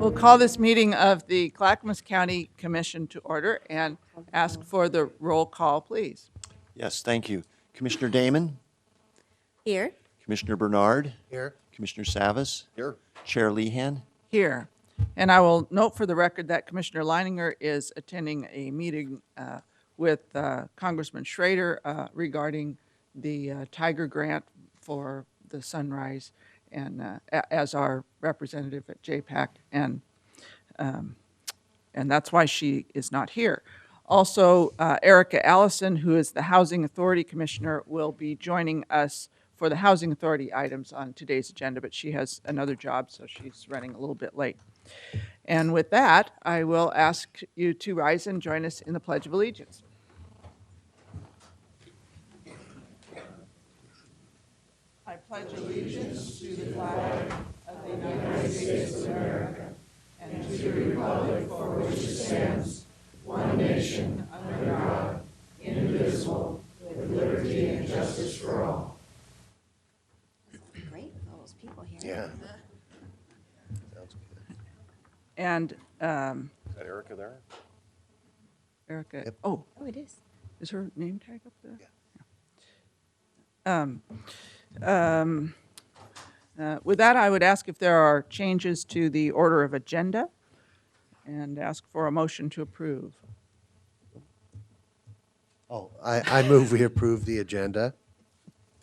will call this meeting of the Clackamas County Commission to order and ask for the roll call, please. Yes, thank you. Commissioner Damon, Here. Commissioner Bernard, Here. Commissioner Savas, Here. Chair Lehan. Here. And I will note for the record that Commissioner Leininger is attending a meeting with Congressman Schrader regarding the Tiger Grant for the Sunrise, and as our representative at JPAC, and that's why she is not here. Also, Erica Allison, who is the Housing Authority Commissioner, will be joining us for the Housing Authority items on today's agenda, but she has another job, so she's running a little bit late. And with that, I will ask you to rise and join us in the Pledge of Allegiance. I pledge allegiance to the flag of the United States of America and to the republic for which it stands, one nation, under God, indivisible, with liberty and justice for all. Great, all those people here. Yeah. Sounds good. And Is that Erica there? Erica, Yep. oh, Oh, it is. is her name tag up there? With that, I would ask if there are changes to the order of agenda and ask for a motion to approve. Oh, I move we approve the agenda.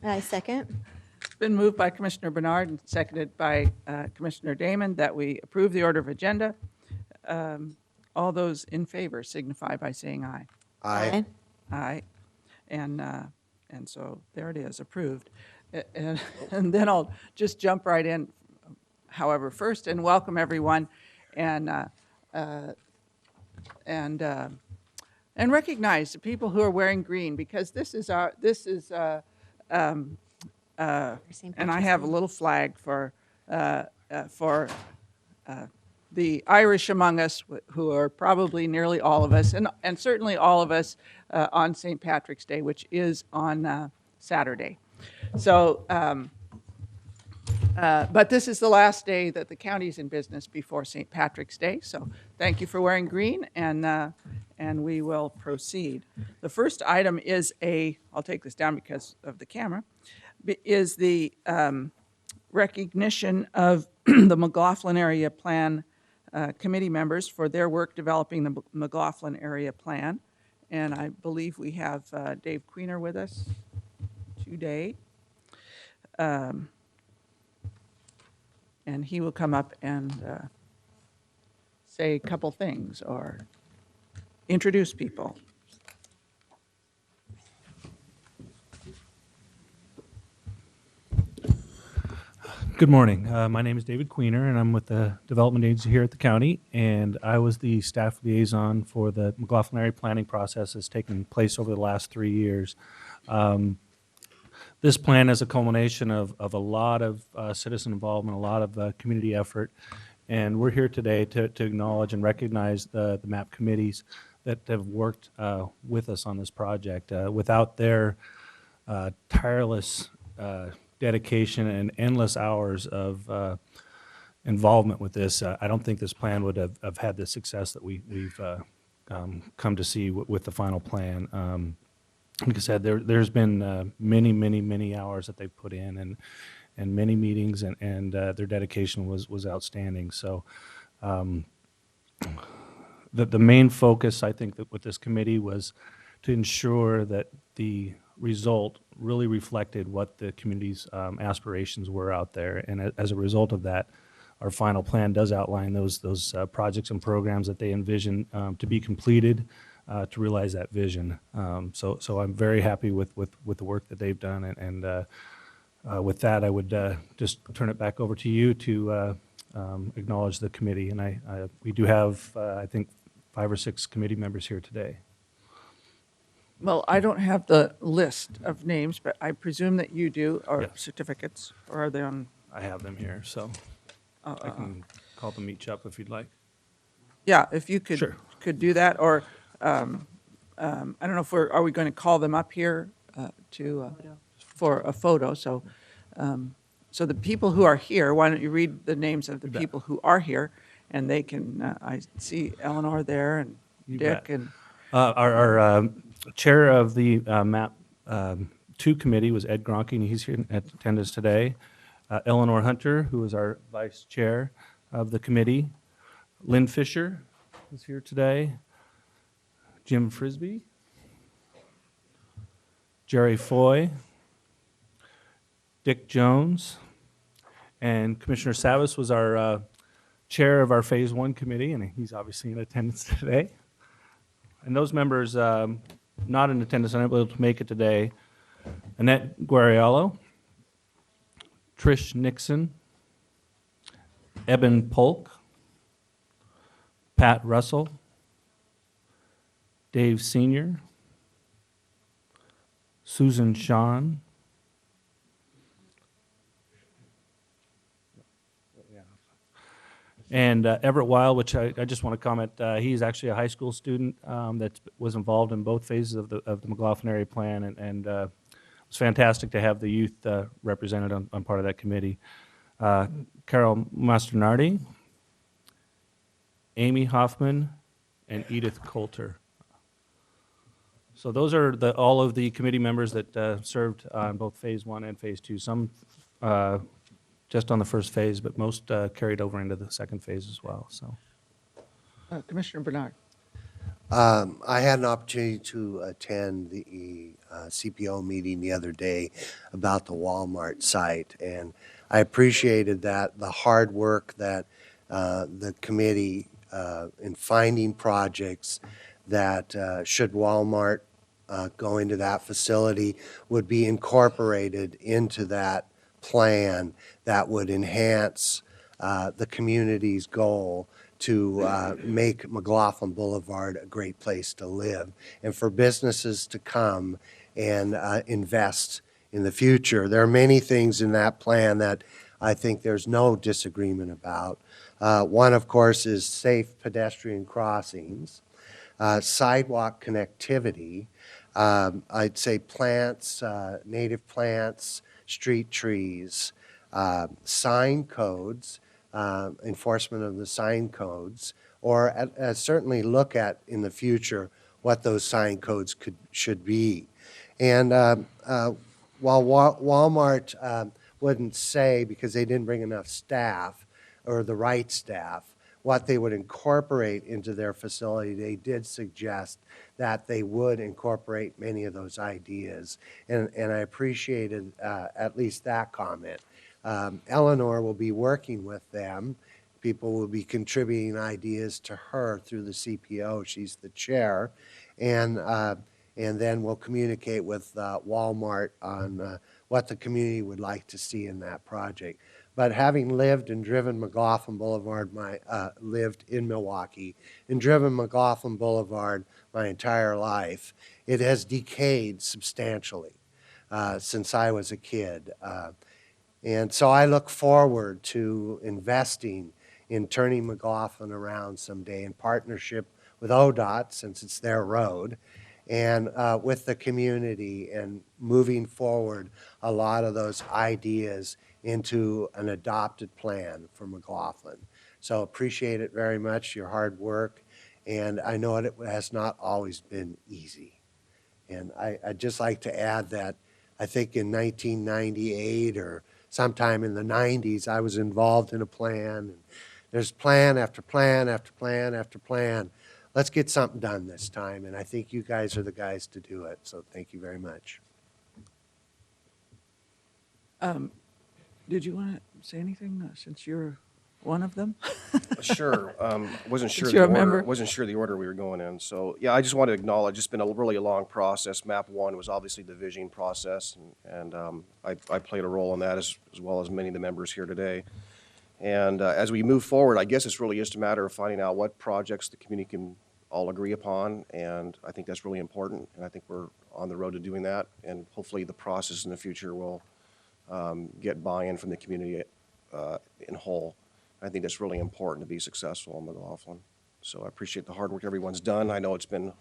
I second. It's been moved by Commissioner Bernard and seconded by Commissioner Damon that we approve the order of agenda. All those in favor signify by saying aye. Aye. Aye. And so there it is, approved. And then I'll just jump right in, however, first, and welcome everyone, and recognize the people who are wearing green, because and I have a little flag for the Irish among us, who are probably nearly all of us, and certainly all of us on St. Patrick's Day, which is on Saturday. So, but this is the last day that the county's in business before St. Patrick's Day. So thank you for wearing green, and we will proceed. The first item is I'll take this down because of the camera, is the recognition of the McLaughlin Area Plan committee members for their work developing the McLaughlin Area Plan. And I believe we have Dave Queener with us today. And he will come up and say a couple things or introduce people. Good morning. My name is David Queener, and I'm with the Development Agency here at the county, and I was the staff liaison for the McLaughlin Area Planning process that's taken place over the last 3 years. This plan is a culmination of a lot of citizen involvement, a lot of community effort, and we're here today to acknowledge and recognize the MAP committees that have worked with us on this project. Without their tireless dedication and endless hours of involvement with this, I don't think this plan would have had the success that we've come to see with the final plan. Like I said, there's been many hours that they've put in, and many meetings, and their dedication was outstanding. So the main focus, I think, that with this committee was to ensure that the result really reflected what the community's aspirations were out there. And as a result of that, our final plan does outline those projects and programs that they envision to be completed to realize that vision. So I'm very happy with the work that they've done. And with that, I would just turn it back over to you to acknowledge the committee. And we do have, I think, 5 or 6 committee members here today. Well, I don't have the list of names, but I presume that you do, or Yes. certificates, or are they on? I have them here, so I can call them each up if you'd like. Yeah, if you could, Sure. could do that, or I don't know if are we going to call them up here for a photo? So, so the people who are here, why don't you read the names of the You bet. people who are here, and they can, I see Eleanor there and You Dick bet. and, Our chair of the MAP 2 committee was Ed Gronke, and he's here in attendance today. Eleanor Hunter, who is our vice chair of the committee. Lynn Fisher is here today. Jim Frisbee. Jerry Foy. Dick Jones. And Commissioner Savas was our chair of our Phase 1 committee, and he's obviously in attendance today. And those members not in attendance, unable to make it today: Annette Guariallo, Trish Nixon, Eben Polk, Pat Russell, Dave Sr., Susan Shawn, and Everett Weil, which I just want to comment, he's actually a high school student that was involved in both phases of the McLaughlin Area Plan, and it was fantastic to have the youth represented on part of that committee. Carol Masternardi, Amy Hoffman, and Edith Coulter. So those are all of the committee members that served on both Phase 1 and Phase 2. Some just on the first phase, but most carried over into the second phase as well. So, Commissioner Bernard. I had an opportunity to attend the CPO meeting the other day about the Walmart site, and I appreciated that, the hard work that the committee in finding projects that should Walmart go into that facility would be incorporated into that plan that would enhance the community's goal to make McLaughlin Boulevard a great place to live and for businesses to come and invest in the future. There are many things in that plan that I think there's no disagreement about. One, of course, is safe pedestrian crossings, sidewalk connectivity, I'd say plants, native plants, street trees, sign codes, enforcement of the sign codes, or certainly look at in the future what those sign codes should be. And while Walmart wouldn't say, because they didn't bring enough staff or the right staff, what they would incorporate into their facility, they did suggest that they would incorporate many of those ideas. And I appreciated at least that comment. Eleanor will be working with them. People will be contributing ideas to her through the CPO. She's the chair. And then we'll communicate with Walmart on what the community would like to see in that project. But having lived and driven McLaughlin Boulevard, lived in Milwaukee and driven McLaughlin Boulevard my entire life, it has decayed substantially since I was a kid. And so I look forward to investing in turning McLaughlin around someday in partnership with ODOT, since it's their road, and with the community, and moving forward a lot of those ideas into an adopted plan for McLaughlin. So appreciate it very much, your hard work, and I know it has not always been easy. And I'd just like to add that I think in 1998 or sometime in the 90s, I was involved in a plan. And there's plan after plan after plan after plan. Let's get something done this time, and I think you guys are the guys to do it, so thank you very much. Did you want to say anything since you're one of them? Sure. Wasn't sure Since you're a the member. order. Wasn't sure the order we were going in. So yeah, I just want to acknowledge it's been a really long process. MAP 1 was obviously the visioning process, and I played a role in that as well as many of the members here today. And as we move forward, I guess it's really just a matter of finding out what projects the community can all agree upon, and I think that's really important. And I think we're on the road to doing that. And hopefully, the process in the future will get buy-in from the community in whole. I think that's really important to be successful in McLaughlin. So I appreciate the hard work everyone's done. I know it's been,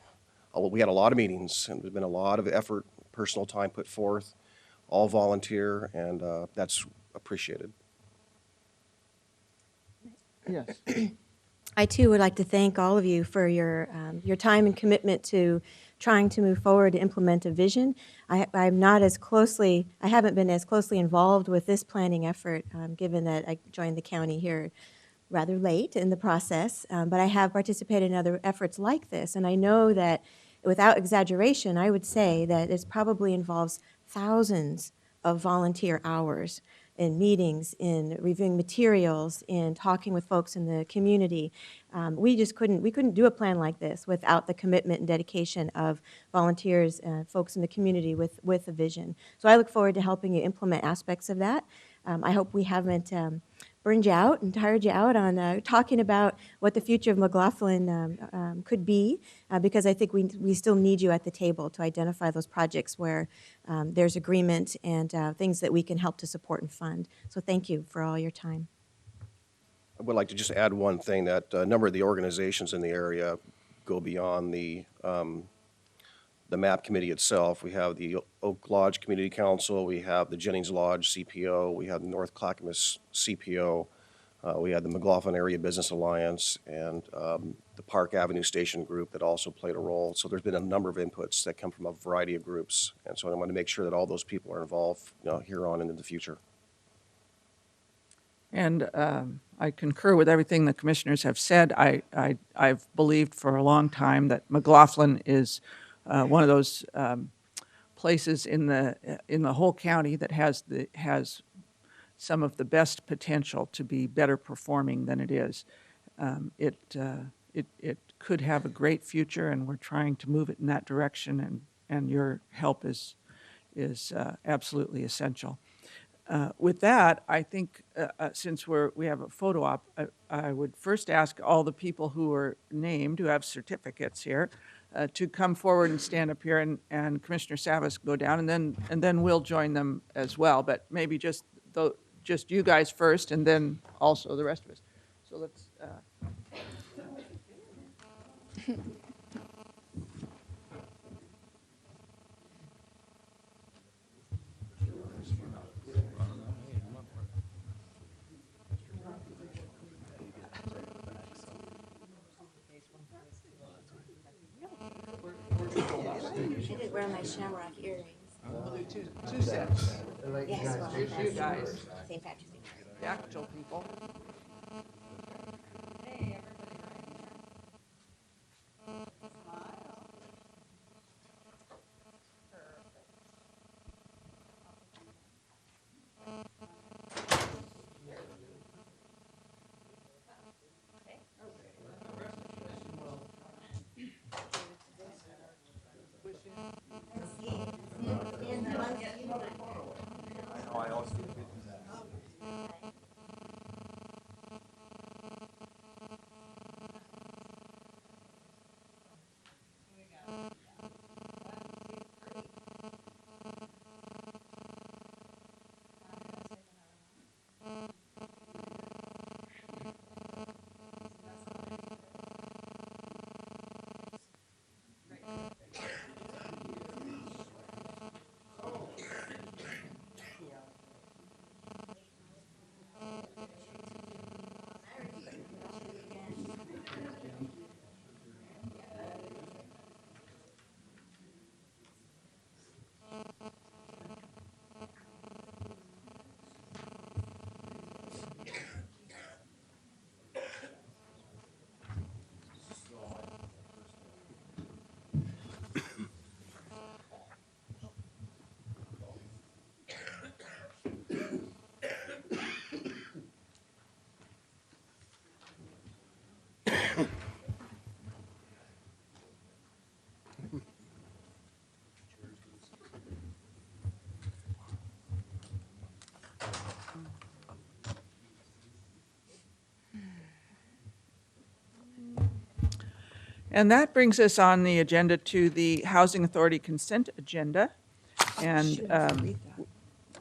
we had a lot of meetings, and there's been a lot of effort, personal time put forth, all volunteer, and that's appreciated. Yes. I too would like to thank all of you for your time and commitment to trying to move forward to implement a vision. I'm not as closely, I haven't been as closely involved with this planning effort, given that I joined the county here rather late in the process, but I have participated in other efforts like this, and I know that without exaggeration, I would say that it probably involves thousands of volunteer hours in meetings, in reviewing materials, in talking with folks in the community. We couldn't do a plan like this without the commitment and dedication of volunteers, folks in the community with a vision. So I look forward to helping you implement aspects of that. I hope we haven't burned you out and tired you out on talking about what the future of McLaughlin could be, because I think we still need you at the table to identify those projects where there's agreement and things that we can help to support and fund. So thank you for all your time. I would like to just add one thing, that a number of the organizations in the area go beyond the MAP committee itself. We have the Oak Lodge Community Council, we have the Jennings Lodge CPO, we have the North Clackamas CPO, we have the McLaughlin Area Business Alliance, and the Park Avenue Station Group that also played a role. So there's been a number of inputs that come from a variety of groups, and so I want to make sure that all those people are involved, here on into the future. And I concur with everything the commissioners have said. I've believed for a long time that McLaughlin is one of those places in the whole county that has some of the best potential to be better performing than it is. It could have a great future, and we're trying to move it in that direction. And your help is absolutely essential. With that, I think since we have a photo op, I would first ask all the people who are named, who have certificates here, to come forward and stand up here, and Commissioner Savas go down, and then we'll join them as well. But maybe just you guys first, and then also the rest of us. So let's. I did wear my shamrock earrings. We'll do two sets. Yes, well, Here's you guys, St. Patrick's Day. the actual people. And that brings us on the agenda to the Housing Authority consent agenda. And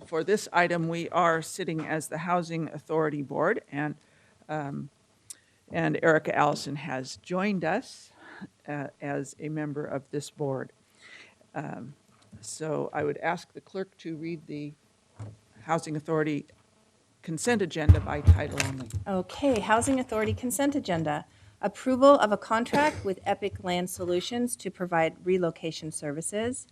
for this item, we are sitting as the Housing Authority Board, and Erica Allison has joined us as a member of this board. So I would ask the clerk to read the Housing Authority consent agenda by title only. Okay, Housing Authority Consent Agenda. Approval of a contract with Epic Land Solutions to provide relocation services.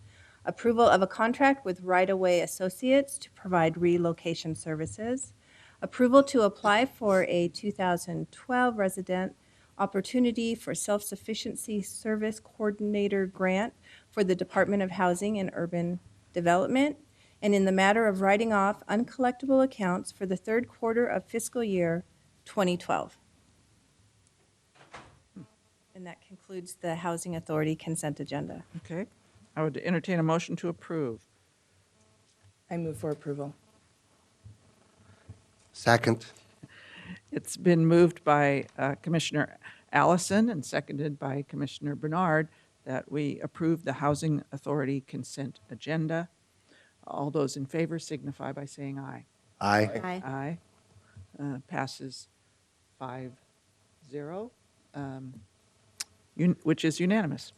Approval of a contract with Right Away Associates to provide relocation services. Approval to apply for a 2012 Resident Opportunity for Self-Sufficiency Service Coordinator Grant for the Department of Housing and Urban Development. And in the matter of writing off uncollectible accounts for the third quarter of fiscal year 2012. And that concludes the Housing Authority consent agenda. Okay. I would entertain a motion to approve. I move for approval. Second. It's been moved by Commissioner Allison and seconded by Commissioner Bernard that we approve the Housing Authority consent agenda. All those in favor signify by saying aye. Aye. Aye. Aye. Passes 5-0, which is unanimous.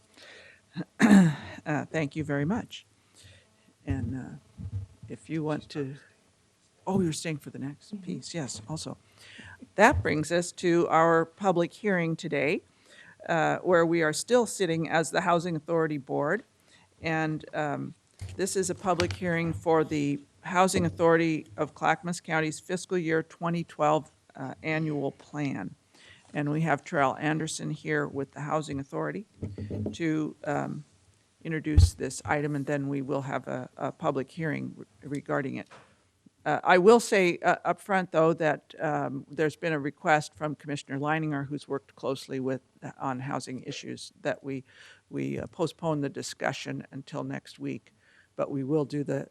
Thank you very much. And if you want to, oh, you're staying for the next piece, yes, also. That brings us to our public hearing today, where we are still sitting as the Housing Authority Board. And this is a public hearing for the Housing Authority of Clackamas County's fiscal year 2012 annual plan. And we have Terrell Anderson here with the Housing Authority to introduce this item, and then we will have a public hearing regarding it. I will say up front, though, that there's been a request from Commissioner Leininger, who's worked closely on housing issues, that we postpone the discussion until next week. But we will do the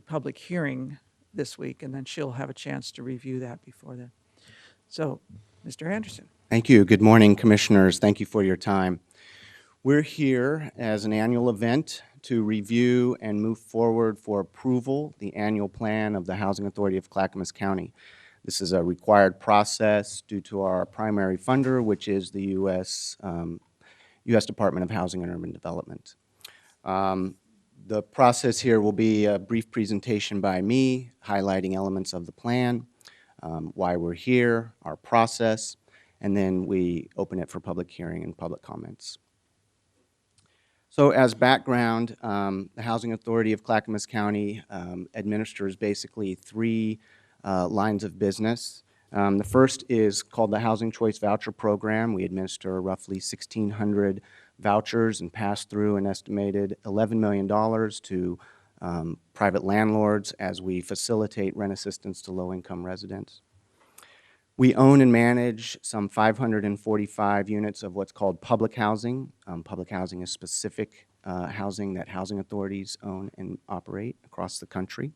public hearing this week, and then she'll have a chance to review that before then. So, Mr. Anderson. Thank you. Good morning, Commissioners. Thank you for your time. We're here as an annual event to review and move forward for approval the annual plan of the Housing Authority of Clackamas County. This is a required process due to our primary funder, which is the U.S. Department of Housing and Urban Development. The process here will be a brief presentation by me, highlighting elements of the plan, why we're here, our process, and then we open it for public hearing and public comments. So as background, the Housing Authority of Clackamas County administers basically three lines of business. The first is called the Housing Choice Voucher Program. We administer roughly 1,600 vouchers and pass through an estimated $11 million to private landlords as we facilitate rent assistance to low-income residents. We own and manage some 545 units of what's called public housing. Public housing is specific housing that housing authorities own and operate across the country.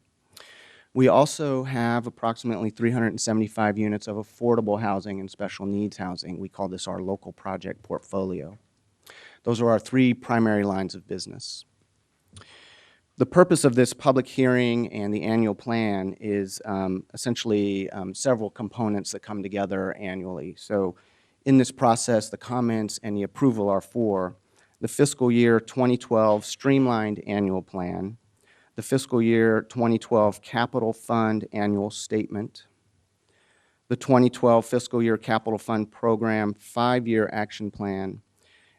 We also have approximately 375 units of affordable housing and special needs housing. We call this our local project portfolio. Those are our three primary lines of business. The purpose of this public hearing and the annual plan is essentially several components that come together annually. So in this process, the comments and the approval are for the fiscal year 2012 streamlined annual plan, the fiscal year 2012 capital fund annual statement, the 2012 fiscal year capital fund program 5-year action plan,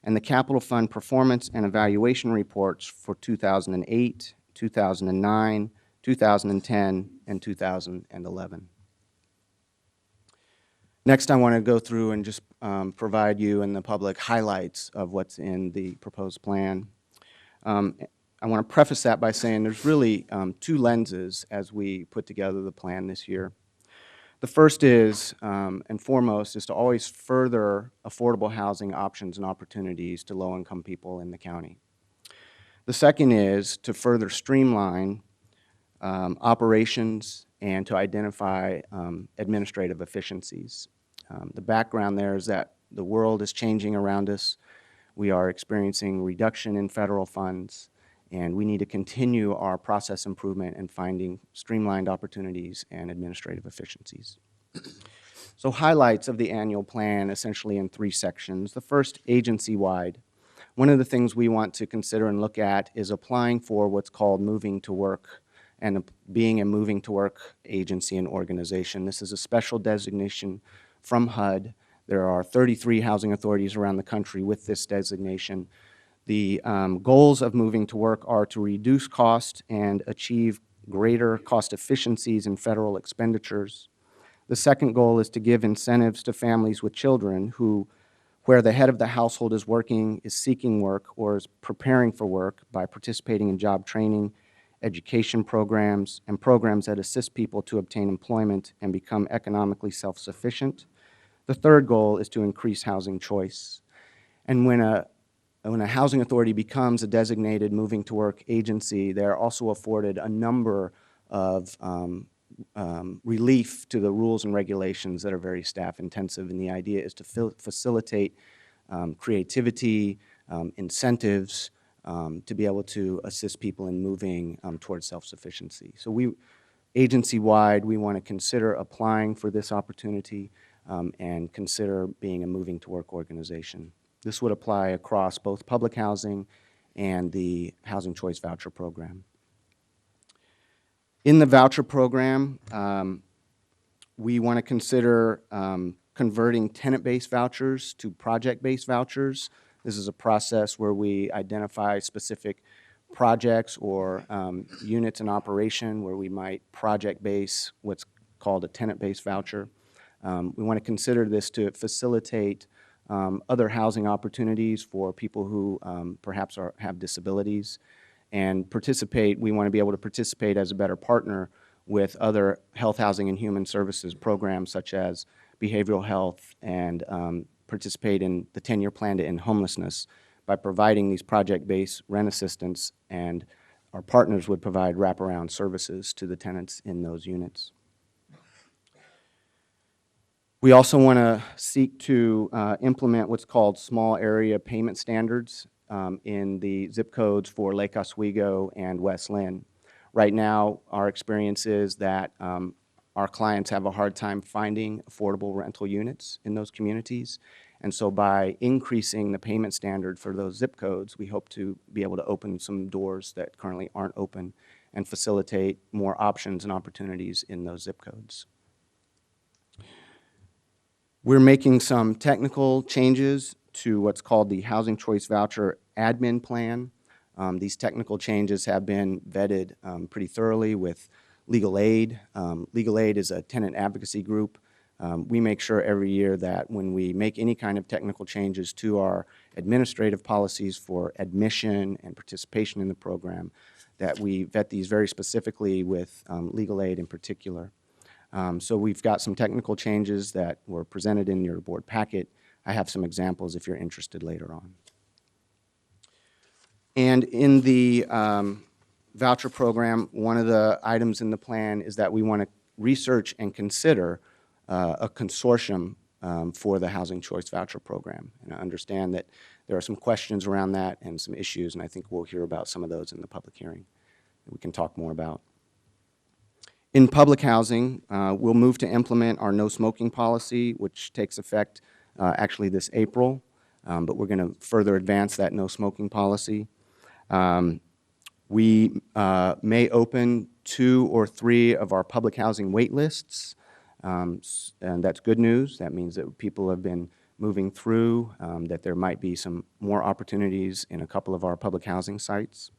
and the capital fund performance and evaluation reports for 2008, 2009, 2010, and 2011. Next, I want to go through and just provide you and the public highlights of what's in the proposed plan. I want to preface that by saying there's really two lenses as we put together the plan this year. The first is, and foremost, is to always further affordable housing options and opportunities to low-income people in the county. The second is to further streamline operations and to identify administrative efficiencies. The background there is that the world is changing around us. We are experiencing reduction in federal funds, and we need to continue our process improvement and finding streamlined opportunities and administrative efficiencies. So highlights of the annual plan essentially in three sections. The first, agency-wide. One of the things we want to consider and look at is applying for what's called moving to work and being a moving to work agency and organization. This is a special designation from HUD. There are 33 housing authorities around the country with this designation. The goals of moving to work are to reduce cost and achieve greater cost efficiencies in federal expenditures. The second goal is to give incentives to families with children where the head of the household is working, is seeking work, or is preparing for work by participating in job training, education programs, and programs that assist people to obtain employment and become economically self-sufficient. The third goal is to increase housing choice. And when a housing authority becomes a designated moving to work agency, they're also afforded a number of relief to the rules and regulations that are very staff intensive. And the idea is to facilitate creativity, incentives, to be able to assist people in moving towards self-sufficiency. So agency-wide, we want to consider applying for this opportunity and consider being a moving to work organization. This would apply across both public housing and the Housing Choice Voucher Program. In the voucher program, we want to consider converting tenant-based vouchers to project-based vouchers. This is a process where we identify specific projects or units in operation where we might project-base what's called a tenant-based voucher. We want to consider this to facilitate other housing opportunities for people who perhaps have disabilities and participate. We want to be able to participate as a better partner with other health, housing, and human services programs such as behavioral health and participate in the 10-year plan to end homelessness by providing these project-based rent assistance, and our partners would provide wraparound services to the tenants in those units. We also want to seek to implement what's called small area payment standards in the zip codes for Lake Oswego and West Linn. Right now, our experience is that our clients have a hard time finding affordable rental units in those communities. And so by increasing the payment standard for those zip codes, we hope to be able to open some doors that currently aren't open and facilitate more options and opportunities in those zip codes. We're making some technical changes to what's called the Housing Choice Voucher Admin Plan. These technical changes have been vetted pretty thoroughly with Legal Aid. Legal Aid is a tenant advocacy group. We make sure every year that when we make any kind of technical changes to our administrative policies for admission and participation in the program, that we vet these very specifically with Legal Aid in particular. So we've got some technical changes that were presented in your board packet. I have some examples if you're interested later on. And in the voucher program, one of the items in the plan is that we want to research and consider a consortium for the Housing Choice Voucher Program. And I understand that there are some questions around that and some issues, and I think we'll hear about some of those in the public hearing that we can talk more about. In public housing, we'll move to implement our no smoking policy, which takes effect actually this April, but we're going to further advance that no smoking policy. We may open 2 or 3 of our public housing wait lists, and that's good news. That means that people have been moving through, that there might be some more opportunities in a couple of our public housing sites.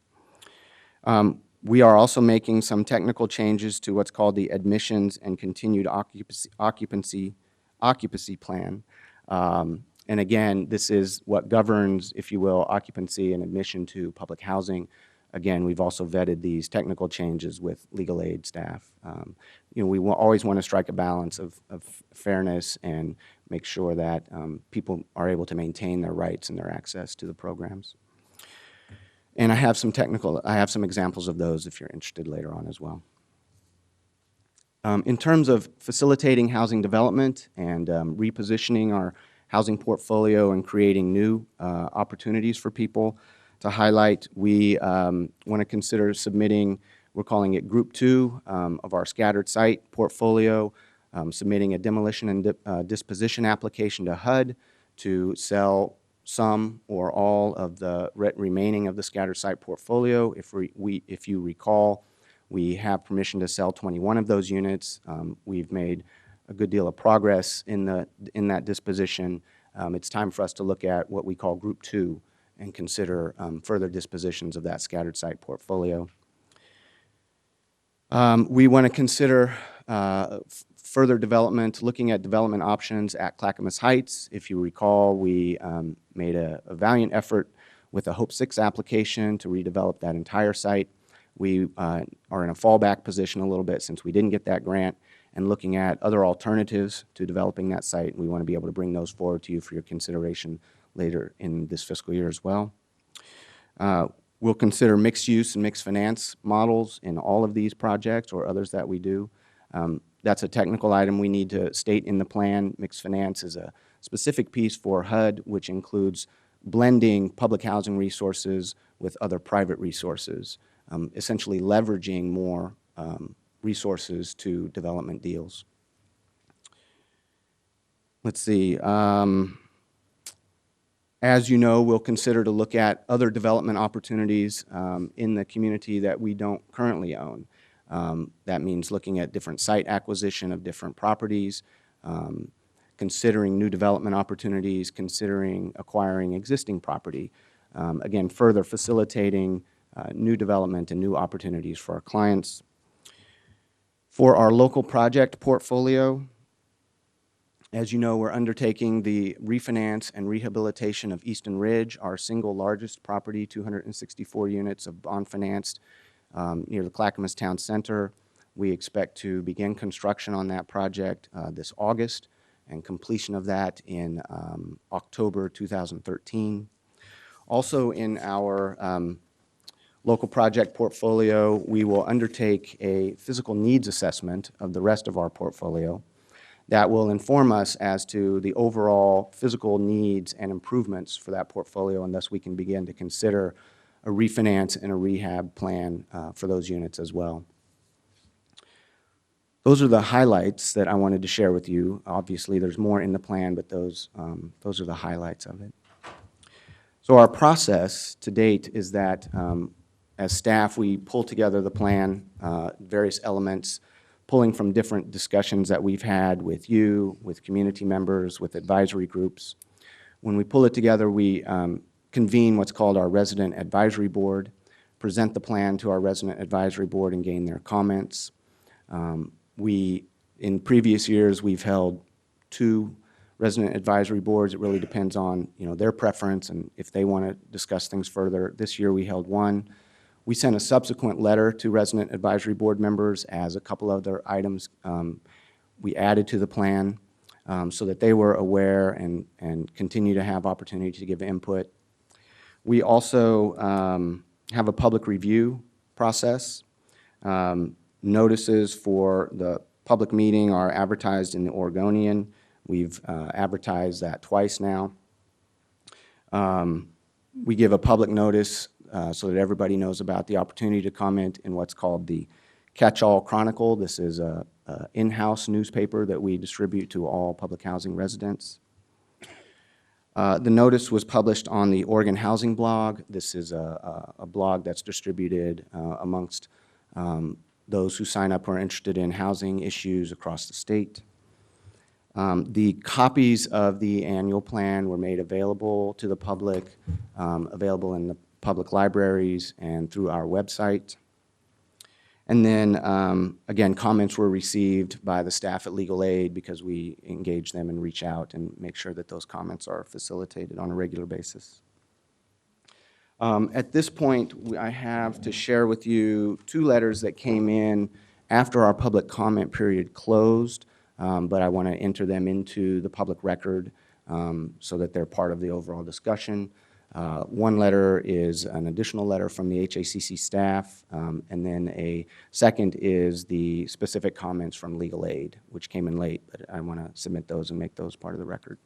We are also making some technical changes to what's called the Admissions and Continued Occupancy Plan. And again, this is what governs, if you will, occupancy and admission to public housing. Again, we've also vetted these technical changes with legal aid staff. You know, we always want to strike a balance of fairness and make sure that people are able to maintain their rights and their access to the programs. And I have some examples of those if you're interested later on as well. In terms of facilitating housing development and repositioning our housing portfolio and creating new opportunities for people to highlight, we want to consider submitting, we're calling it Group 2 of our scattered site portfolio, submitting a demolition and disposition application to HUD to sell some or all of the remaining of the scattered site portfolio. If you recall, we have permission to sell 21 of those units. We've made a good deal of progress in that disposition. It's time for us to look at what we call Group 2 and consider further dispositions of that scattered site portfolio. We want to consider further development, looking at development options at Clackamas Heights. If you recall, we made a valiant effort with a Hope 6 application to redevelop that entire site. We are in a fallback position a little bit since we didn't get that grant, and looking at other alternatives to developing that site. We want to be able to bring those forward to you for your consideration later in this fiscal year as well. We'll consider mixed use and mixed finance models in all of these projects or others that we do. That's a technical item we need to state in the plan. Mixed finance is a specific piece for HUD, which includes blending public housing resources with other private resources, essentially leveraging more resources to development deals. Let's see. As you know, we'll consider to look at other development opportunities in the community that we don't currently own. That means looking at different site acquisition of different properties, considering new development opportunities, considering acquiring existing property. Again, further facilitating new development and new opportunities for our clients. For our local project portfolio, as you know, we're undertaking the refinance and rehabilitation of Easton Ridge, our single largest property, 264 units of bond financed near the Clackamas Town Center. We expect to begin construction on that project this August and completion of that in October 2013. Also in our local project portfolio, we will undertake a physical needs assessment of the rest of our portfolio that will inform us as to the overall physical needs and improvements for that portfolio, and thus we can begin to consider a refinance and a rehab plan for those units as well. Those are the highlights that I wanted to share with you. Obviously, there's more in the plan, but those are the highlights of it. So our process to date is that as staff, we pull together the plan, various elements, pulling from different discussions that we've had with you, with community members, with advisory groups. When we pull it together, we convene what's called our resident advisory board, present the plan to our resident advisory board and gain their comments. In previous years, we've held 2 resident advisory boards. It really depends on their preference and if they want to discuss things further. This year we held 1. We sent a subsequent letter to resident advisory board members as a couple other items we added to the plan so that they were aware and continue to have opportunity to give input. We also have a public review process. Notices for the public meeting are advertised in the Oregonian. We've advertised that twice now. We give a public notice so that everybody knows about the opportunity to comment in what's called the Catch-All Chronicle. This is an in-house newspaper that we distribute to all public housing residents. The notice was published on the Oregon Housing Blog. This is a blog that's distributed amongst those who sign up who are interested in housing issues across the state. The copies of the annual plan were made available to the public, available in the public libraries and through our website. And then, again, comments were received by the staff at Legal Aid because we engage them and reach out and make sure that those comments are facilitated on a regular basis. At this point, I have to share with you 2 letters that came in after our public comment period closed, but I want to enter them into the public record so that they're part of the overall discussion. One letter is an additional letter from the HACC staff, and then a second is the specific comments from Legal Aid, which came in late, but I want to submit those and make those part of the record.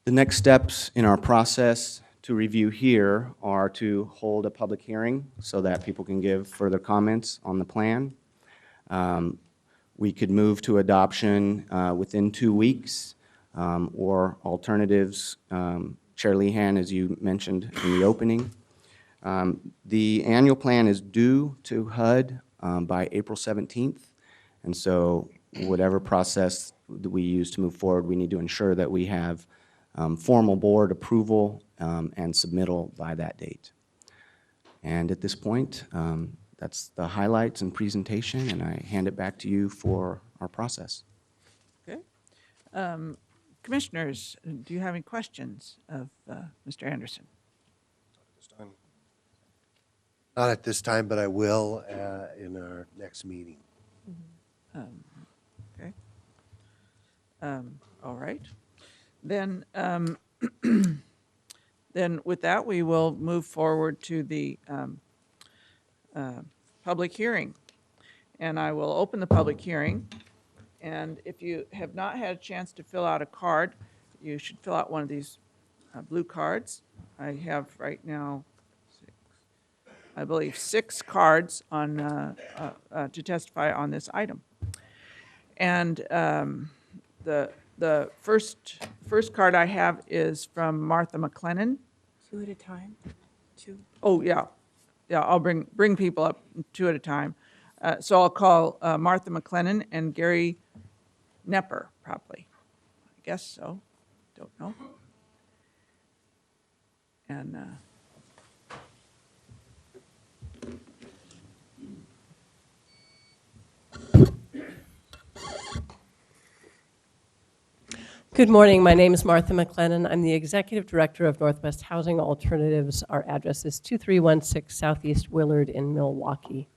The next steps in our process to review here are to hold a public hearing so that people can give further comments on the plan. We could move to adoption within 2 weeks, or alternatives, Chair Lehan, as you mentioned in the opening. The annual plan is due to HUD by April 17th, and so whatever process that we use to move forward, we need to ensure that we have formal board approval and submittal by that date. And at this point, that's the highlights and presentation, and I hand it back to you for our process. Okay. Commissioners, do you have any questions of Mr. Anderson? This time. Not at this time, but I will in our next meeting. Okay. All right. Then, then with that, we will move forward to the public hearing. And I will open the public hearing. And if you have not had a chance to fill out a card, you should fill out one of these blue cards. I have right now, I believe, 6 cards on, to testify on this item. And the first card I have is from Martha McLennan. 2 at a time? 2? Oh, yeah. Yeah, I'll bring people up 2 at a time. So I'll call Martha McLennan and Gary Nepper, probably. I guess so. Don't know. And Good morning. My name is Martha McLennan. I'm the Executive Director of Northwest Housing Alternatives. Our address is 2316 Southeast Willard in Milwaukee.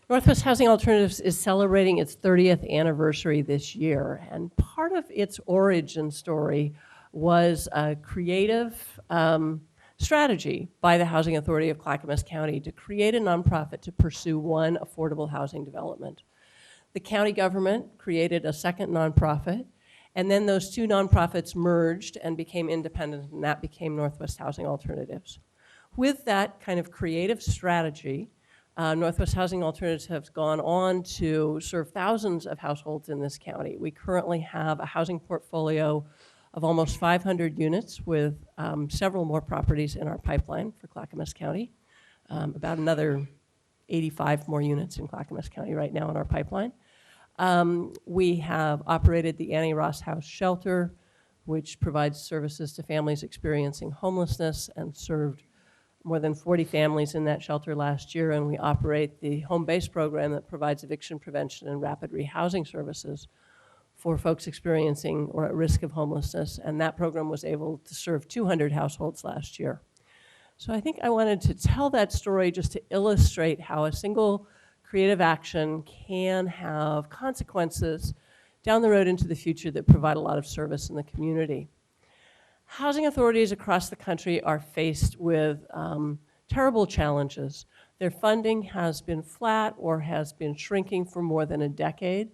Northwest Housing Alternatives is celebrating its 30th anniversary this year, and part of its origin story was a creative strategy by the Housing Authority of Clackamas County to create a nonprofit to pursue one affordable housing development. The county government created a second nonprofit, and then those 2 nonprofits merged and became independent, and that became Northwest Housing Alternatives. With that kind of creative strategy, Northwest Housing Alternatives has gone on to serve thousands of households in this county. We currently have a housing portfolio of almost 500 units with several more properties in our pipeline for Clackamas County, about another 85 more units in Clackamas County right now in our pipeline. We have operated the Annie Ross House Shelter, which provides services to families experiencing homelessness, and served more than 40 families in that shelter last year. And we operate the Home Base program that provides eviction prevention and rapid rehousing services for folks experiencing or at risk of homelessness. And that program was able to serve 200 households last year. So I think I wanted to tell that story just to illustrate how a single creative action can have consequences down the road into the future that provide a lot of service in the community. Housing authorities across the country are faced with terrible challenges. Their funding has been flat or has been shrinking for more than a decade.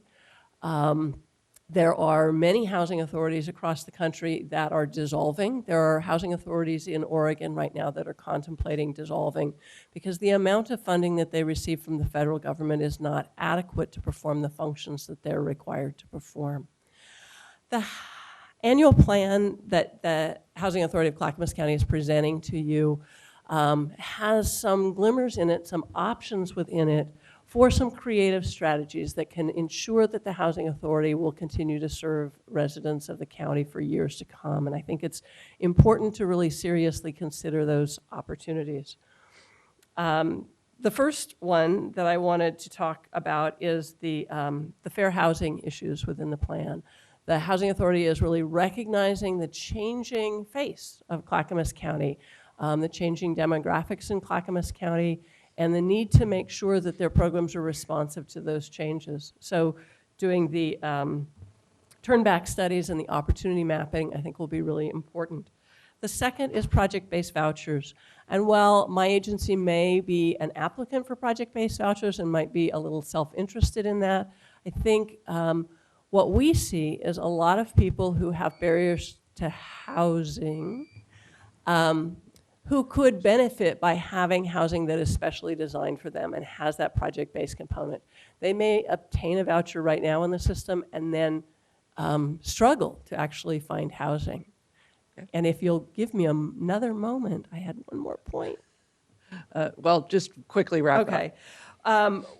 There are many housing authorities across the country that are dissolving. There are housing authorities in Oregon right now that are contemplating dissolving because the amount of funding that they receive from the federal government is not adequate to perform the functions that they're required to perform. The annual plan that the Housing Authority of Clackamas County is presenting to you has some glimmers in it, some options within it for some creative strategies that can ensure that the Housing Authority will continue to serve residents of the county for years to come. And I think it's important to really seriously consider those opportunities. The first one that I wanted to talk about is the fair housing issues within the plan. The Housing Authority is really recognizing the changing face of Clackamas County, the changing demographics in Clackamas County, and the need to make sure that their programs are responsive to those changes. So doing the turn-back studies and the opportunity mapping, I think, will be really important. The second is project-based vouchers. And while my agency may be an applicant for project-based vouchers and might be a little self-interested in that, I think what we see is a lot of people who have barriers to housing who could benefit by having housing that is specially designed for them and has that project-based component. They may obtain a voucher right now in the system and then struggle to actually find housing. And if you'll give me another moment, I had one more point. Well, just quickly wrap up. Okay.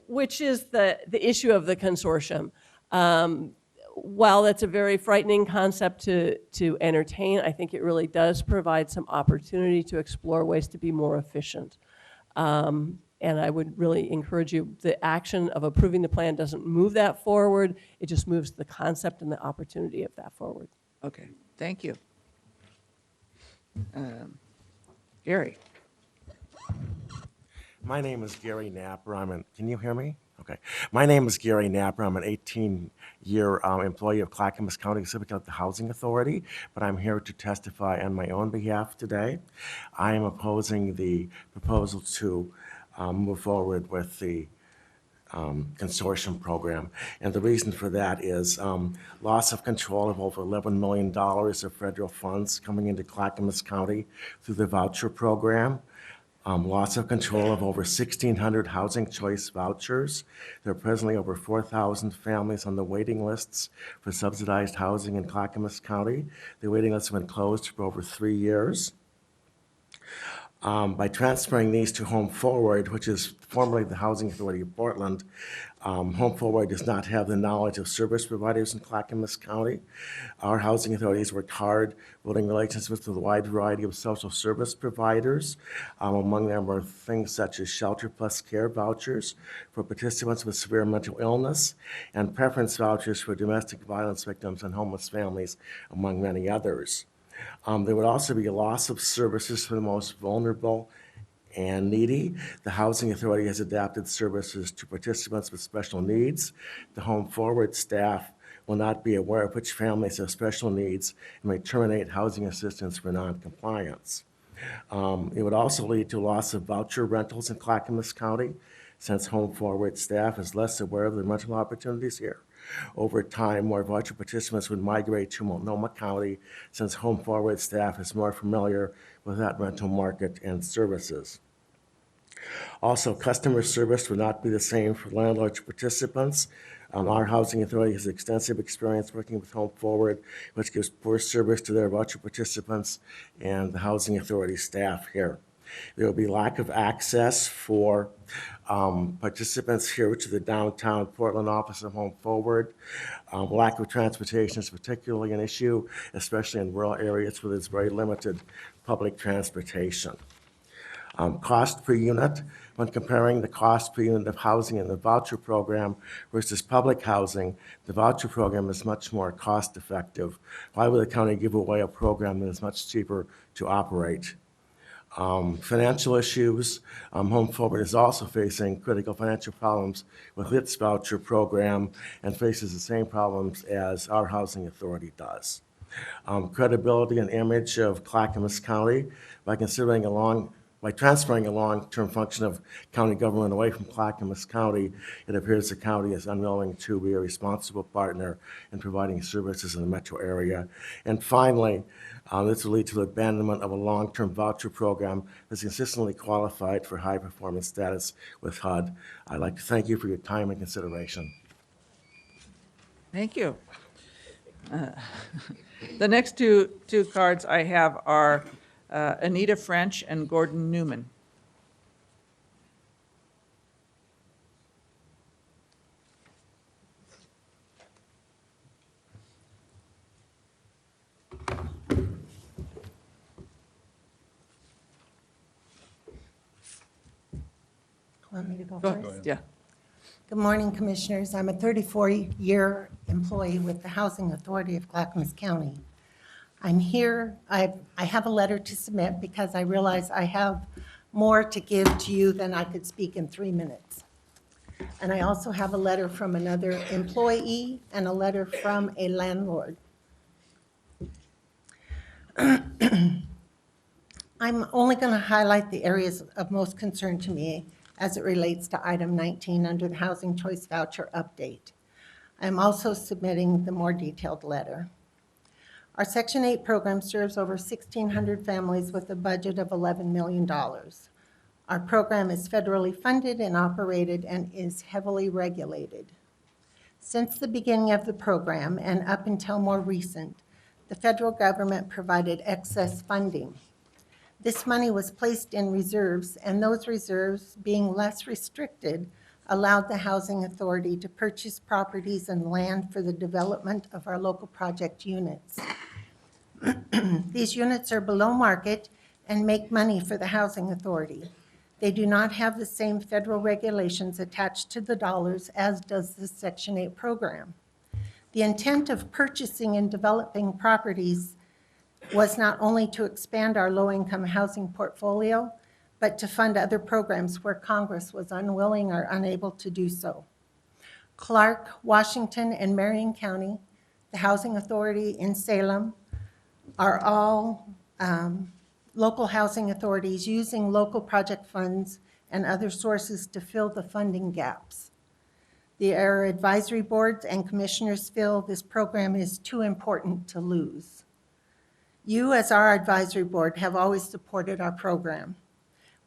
Which is the issue of the consortium. While that's a very frightening concept to entertain, I think it really does provide some opportunity to explore ways to be more efficient. And I would really encourage you, the action of approving the plan doesn't move that forward, it just moves the concept and the opportunity of that forward. Okay, thank you. Gary? My name is Gary Napper. Can you hear me? Okay. My name is Gary Napper. I'm an 18-year employee of Clackamas County, specifically at the Housing Authority, but I'm here to testify on my own behalf today. I am opposing the proposal to move forward with the consortium program. And the reason for that is loss of control of over $11 million of federal funds coming into Clackamas County through the voucher program. Loss of control of over 1,600 housing choice vouchers. There are presently over 4,000 families on the waiting lists for subsidized housing in Clackamas County. The waiting lists have been closed for over 3 years. By transferring these to Home Forward, which is formerly the Housing Authority of Portland, Home Forward does not have the knowledge of service providers in Clackamas County. Our housing authorities worked hard building relationships with a wide variety of social service providers. Among them are things such as Shelter Plus Care vouchers for participants with severe mental illness and preference vouchers for domestic violence victims and homeless families, among many others. There would also be a loss of services for the most vulnerable and needy. The Housing Authority has adapted services to participants with special needs. The Home Forward staff will not be aware of which families have special needs and may terminate housing assistance for noncompliance. It would also lead to loss of voucher rentals in Clackamas County, since Home Forward staff is less aware of the rental opportunities here. Over time, more voucher participants would migrate to Multnomah County, since Home Forward staff is more familiar with that rental market and services. Also, customer service would not be the same for landlord participants. Our housing authority has extensive experience working with Home Forward, which gives poor service to their voucher participants and the housing authority staff here. There will be lack of access for participants here to the downtown Portland office of Home Forward. Lack of transportation is particularly an issue, especially in rural areas where there's very limited public transportation. Cost per unit, when comparing the cost per unit of housing in the voucher program versus public housing, the voucher program is much more cost effective. Why would the county give away a program that is much cheaper to operate? Financial issues. Home Forward is also facing critical financial problems with its voucher program and faces the same problems as our housing authority does. Credibility and image of Clackamas County by transferring a long-term function of county government away from Clackamas County, it appears the county is unwilling to be a responsible partner in providing services in the metro area. And finally, this will lead to the abandonment of a long-term voucher program that's consistently qualified for high-performance status with HUD. I'd like to thank you for your time and consideration. Thank you. The next two cards I have are Anita French and Gordon Newman. Want me to go Go first? ahead. Yeah. Good morning, Commissioners. I'm a 34-year employee with the Housing Authority of Clackamas County. I'm here, I have a letter to submit because I realize I have more to give to you than I could speak in 3 minutes. And I also have a letter from another employee and a letter from a landlord. I'm only going to highlight the areas of most concern to me as it relates to item 19 under the Housing Choice Voucher Update. I'm also submitting the more detailed letter. Our Section 8 program serves over 1,600 families with a budget of $11 million. Our program is federally funded and operated and is heavily regulated. Since the beginning of the program and up until more recent, the federal government provided excess funding. This money was placed in reserves, and those reserves, being less restricted, allowed the Housing Authority to purchase properties and land for the development of our local project units. These units are below market and make money for the Housing Authority. They do not have the same federal regulations attached to the dollars as does the Section 8 program. The intent of purchasing and developing properties was not only to expand our low-income housing portfolio, but to fund other programs where Congress was unwilling or unable to do so. Clark, Washington, and Marion County, the Housing Authority in Salem, are all local housing authorities using local project funds and other sources to fill the funding gaps. Our advisory boards and commissioners feel this program is too important to lose. You, as our advisory board, have always supported our program.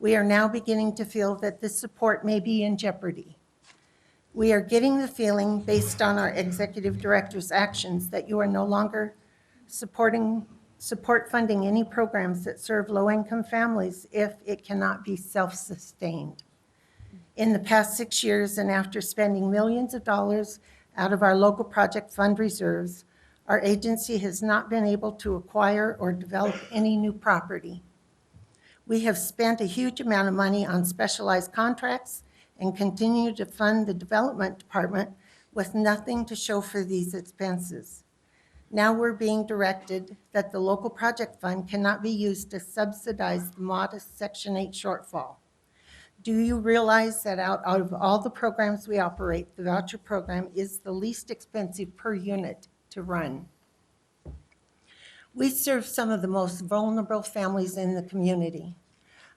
We are now beginning to feel that this support may be in jeopardy. We are getting the feeling, based on our executive director's actions, that you are no longer support funding any programs that serve low-income families if it cannot be self-sustained. In the past 6 years, and after spending millions of dollars out of our local project fund reserves, our agency has not been able to acquire or develop any new property. We have spent a huge amount of money on specialized contracts and continue to fund the development department with nothing to show for these expenses. Now we're being directed that the local project fund cannot be used to subsidize the modest Section 8 shortfall. Do you realize that out of all the programs we operate, the voucher program is the least expensive per unit to run? We serve some of the most vulnerable families in the community.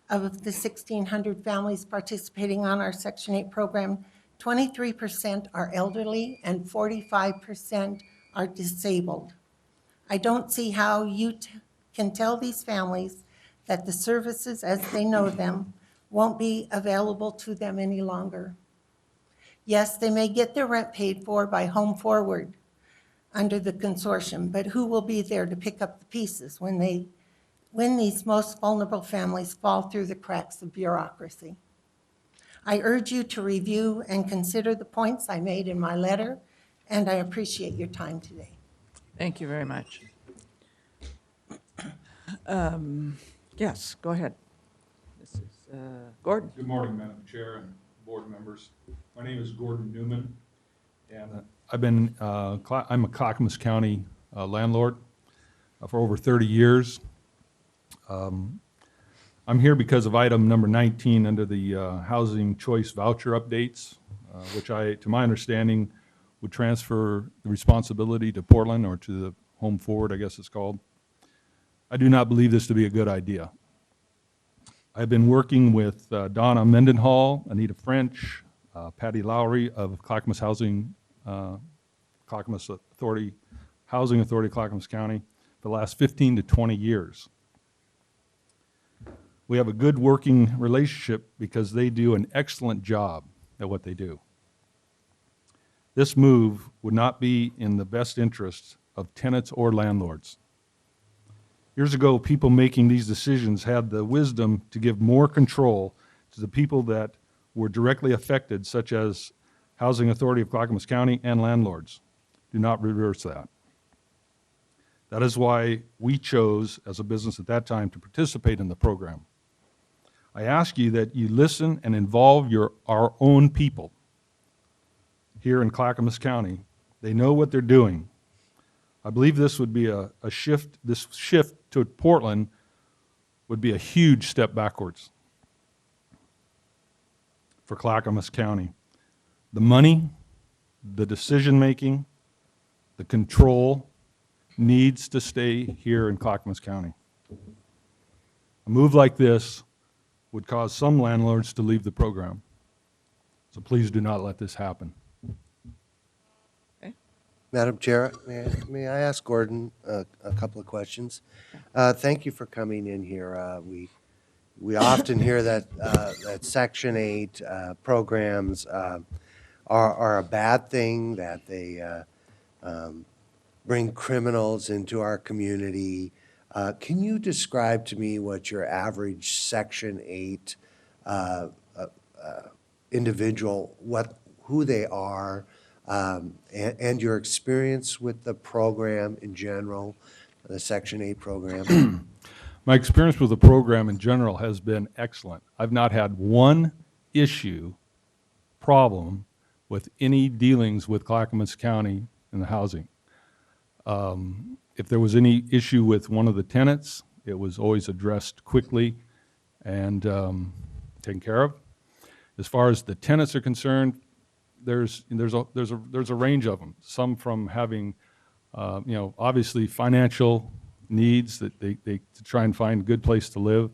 Of the 1,600 families participating on our Section 8 program, 23% are elderly and 45% are disabled. I don't see how you can tell these families that the services as they know them won't be available to them any longer. Yes, they may get their rent paid for by Home Forward under the consortium, but who will be there to pick up the pieces when these most vulnerable families fall through the cracks of bureaucracy? I urge you to review and consider the points I made in my letter, and I appreciate your time today. Thank you very much. Yes, go ahead. This is Gordon. Good morning, Madam Chair and board members. My name is Gordon Newman, and I'm a Clackamas County landlord for over 30 years. I'm here because of item number 19 under the housing choice voucher updates, which to my understanding, would transfer the responsibility to Portland or to the Home Forward, I guess it's called. I do not believe this to be a good idea. I've been working with Donna Mendenhall, Anita French, Patty Lowry of Clackamas Clackamas Authority, Housing Authority, Clackamas County, for the last 15 to 20 years. We have a good working relationship because they do an excellent job at what they do. This move would not be in the best interest of tenants or landlords. Years ago, people making these decisions had the wisdom to give more control to the people that were directly affected, such as Housing Authority of Clackamas County and landlords. Do not reverse that. That is why we chose, as a business at that time, to participate in the program. I ask you that you listen and involve our own people here in Clackamas County. They know what they're doing. I believe this would be a shift. This shift to Portland would be a huge step backwards for Clackamas County. The money, the decision-making, the control needs to stay here in Clackamas County. A move like this would cause some landlords to leave the program. So please do not let this happen. Okay. Madam Chair, may I ask Gordon a couple of questions? Thank you for coming in here. We often hear that Section 8 programs are a bad thing, that they bring criminals into our community. Can you describe to me what your average Section 8 individual, who they are, and your experience with the program in general, the Section 8 program? My experience with the program in general has been excellent. I've not had one problem with any dealings with Clackamas County in the housing. If there was any issue with one of the tenants, it was always addressed quickly and taken care of. As far as the tenants are concerned, there's a range of them. Some from having, obviously financial needs that they to try and find a good place to live,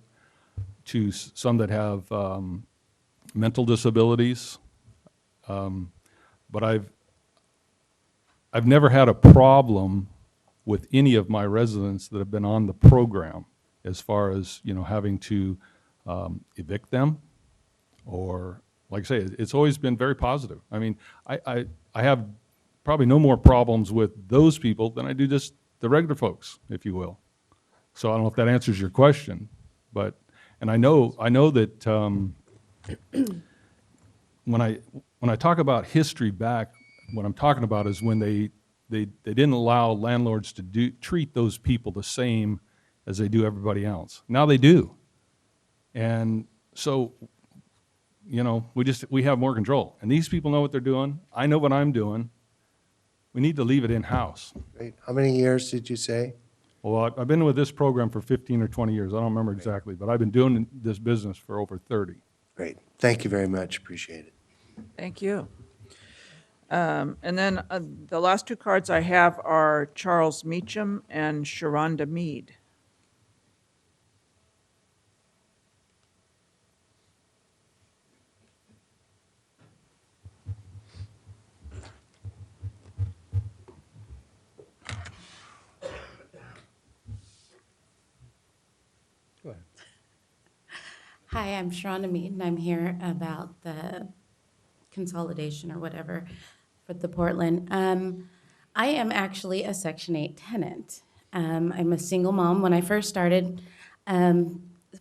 to some that have mental disabilities. But I've never had a problem with any of my residents that have been on the program, as far as having to evict them, or like I say, it's always been very positive. I mean, I have probably no more problems with those people than I do just the regular folks, if you will. So I don't know if that answers your question, but, and I know that when I talk about history back, what I'm talking about is when they didn't allow landlords to treat those people the same as they do everybody else. Now they do. And so, we have more control. And these people know what they're doing. I know what I'm doing. We need to leave it in-house. Great. How many years did you say? Well, I've been with this program for 15 or 20 years. I don't remember exactly, but I've been doing this business for over 30. Great. Thank you very much. Appreciate it. Thank you. And then the last two cards I have are Charles Meacham and Sharonda Mead. Hi, I'm Sharonda Mead, and I'm here about the consolidation or whatever for the Portland. I am actually a Section 8 tenant. I'm a single mom. When I first started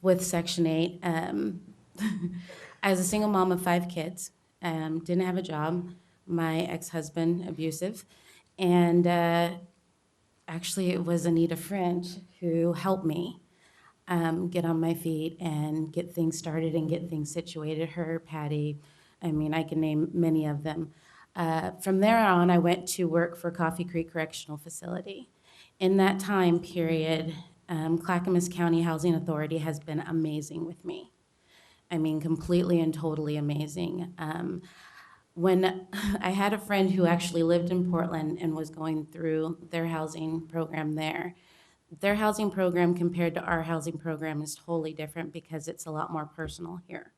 with Section 8, I was a single mom of 5 kids, didn't have a job, my ex-husband abusive, and actually it was Anita French who helped me get on my feet and get things started and get things situated. Her, Patty, I mean, I can name many of them. From there on, I went to work for Coffee Creek Correctional Facility. In that time period, Clackamas County Housing Authority has been amazing with me. I mean, completely and totally amazing. When I had a friend who actually lived in Portland and was going through their housing program there, their housing program compared to our housing program is totally different because it's a lot more personal here.